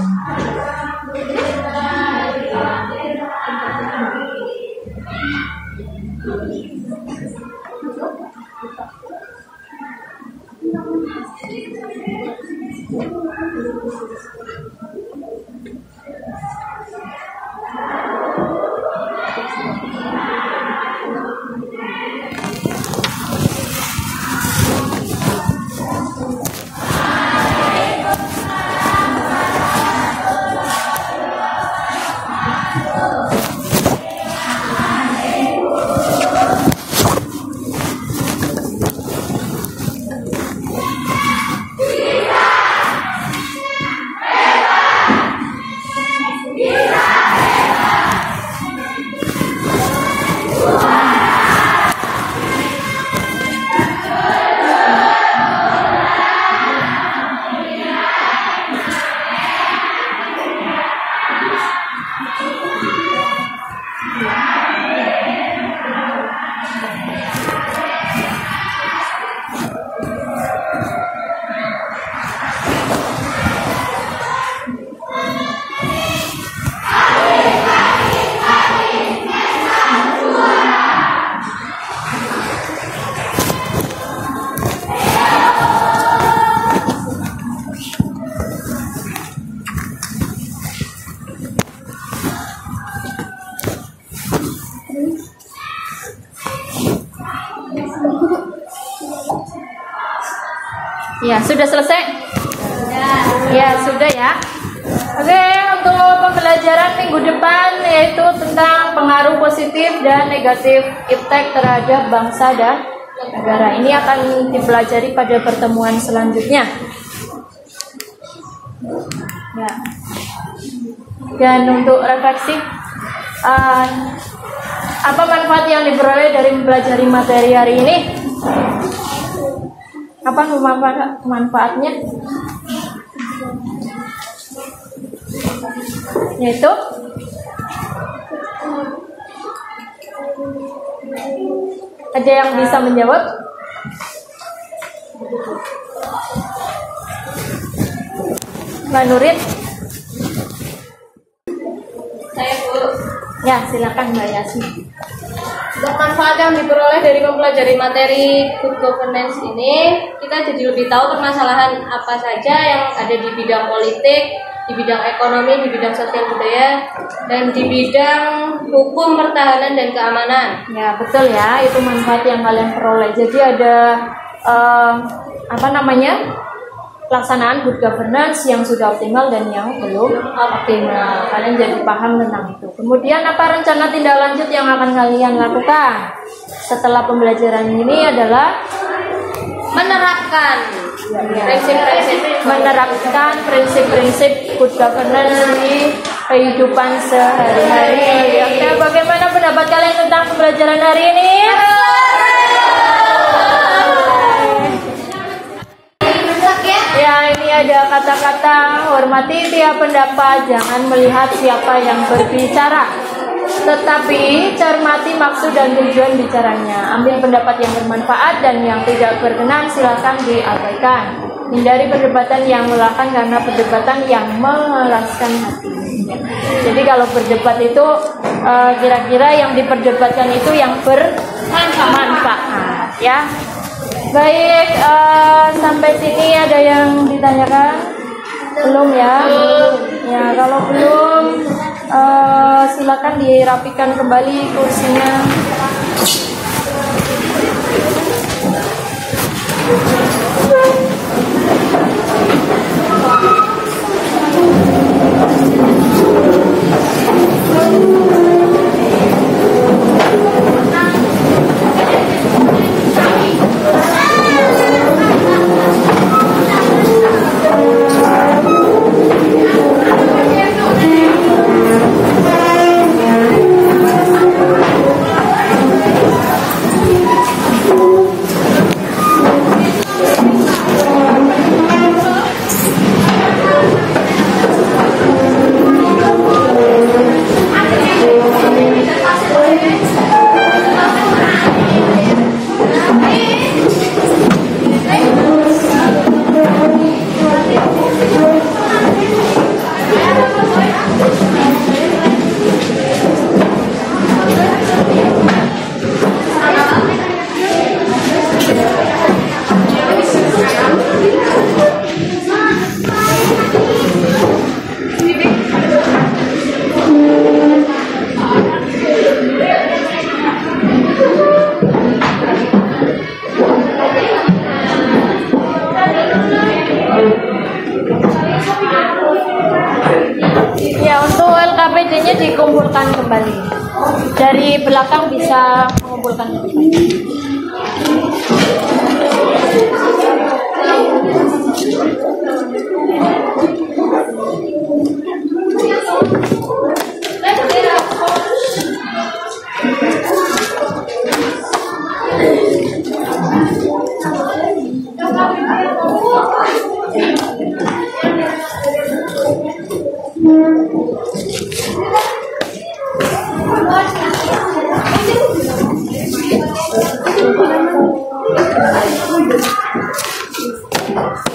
Ya, sudah selesai? Ya, sudah ya. Oke, untuk pembelajaran minggu depan yaitu tentang pengaruh positif dan negatif iptek terhadap bangsa dan negara. Ini akan dipelajari pada pertemuan selanjutnya. Ya. Dan untuk refleksi, apa manfaat yang diperoleh dari mempelajari materi hari ini? Apa manfaatnya? Yaitu ada yang bisa menjawab? Mbak Nurin? Saya Bu. Ya, silakan Mbak Yasmin. Untuk manfaat yang diperoleh dari mempelajari materi good governance ini, kita jadi lebih tahu permasalahan apa saja yang ada di bidang politik, di bidang ekonomi, di bidang sosial budaya, dan di bidang hukum, pertahanan, dan keamanan. Ya, betul ya, itu manfaat yang kalian peroleh. Jadi ada pelaksanaan good governance yang sudah optimal dan yang belum optimal. Kalian jadi paham tentang itu. Kemudian apa rencana tindak lanjut yang akan kalian lakukan setelah pembelajaran ini adalah Menerapkan prinsip-prinsip good governance di kehidupan sehari-hari. Oke, bagaimana pendapat kalian tentang pembelajaran hari ini? Ya, ini ada kata-kata hormati tiap pendapat, jangan melihat siapa yang berbicara, tetapi cermati maksud dan tujuan bicaranya. Ambil pendapat yang bermanfaat dan yang tidak berkenan silakan diabaikan. Hindari perdebatan yang melelahkan karena perdebatan yang mengeraskan hati. Jadi kalau berdebat itu kira-kira yang diperdebatkan itu yang bermanfaat, ya. Baik, sampai sini ada yang ditanyakan? Belum ya? Ya, kalau belum silakan dirapikan kembali kursinya. LKPD-nya dikumpulkan kembali. Dari belakang bisa mengumpulkan kembali.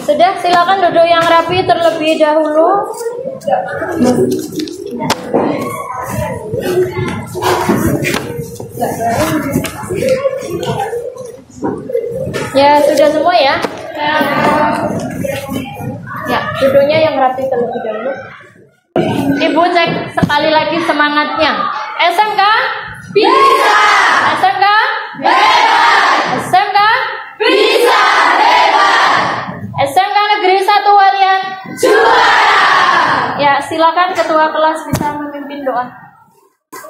Sudah, silakan duduk yang rapi terlebih dahulu. Ya, sudah semua ya? Ya, duduknya yang rapi terlebih dahulu. Ibu cek sekali lagi semangatnya. SMK? Bisa! SMK? Bebas! SMK? Bisa! Bebas! SMK Negeri 1 Walian? Juara! Ya, silakan ketua kelas bisa memimpin doa.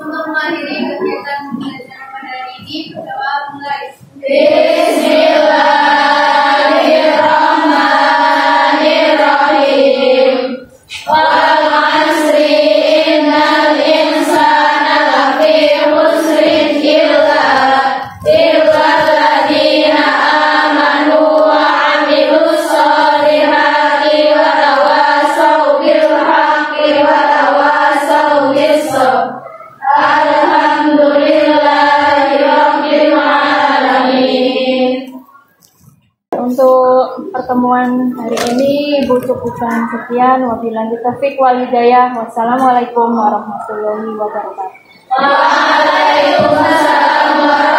Untuk mengakhiri kegiatan pembelajaran pada hari ini, berdoa mulai. Bismillahirrahmanirrahim. Wal 'asri innal insana lafi khusrin illa alladziina amanu wa 'amilus sholihati wa tawassaw bil haqqi wa tawassaw bis sabr. Alhamdulillahirabbil alamin. Untuk pertemuan hari ini Ibu cukupkan sekian. Wabillahi taufiq wal hidayah. Wassalamualaikum warahmatullahi wabarakatuh. Waalaikumsalam warahmatullahi wabarakatuh.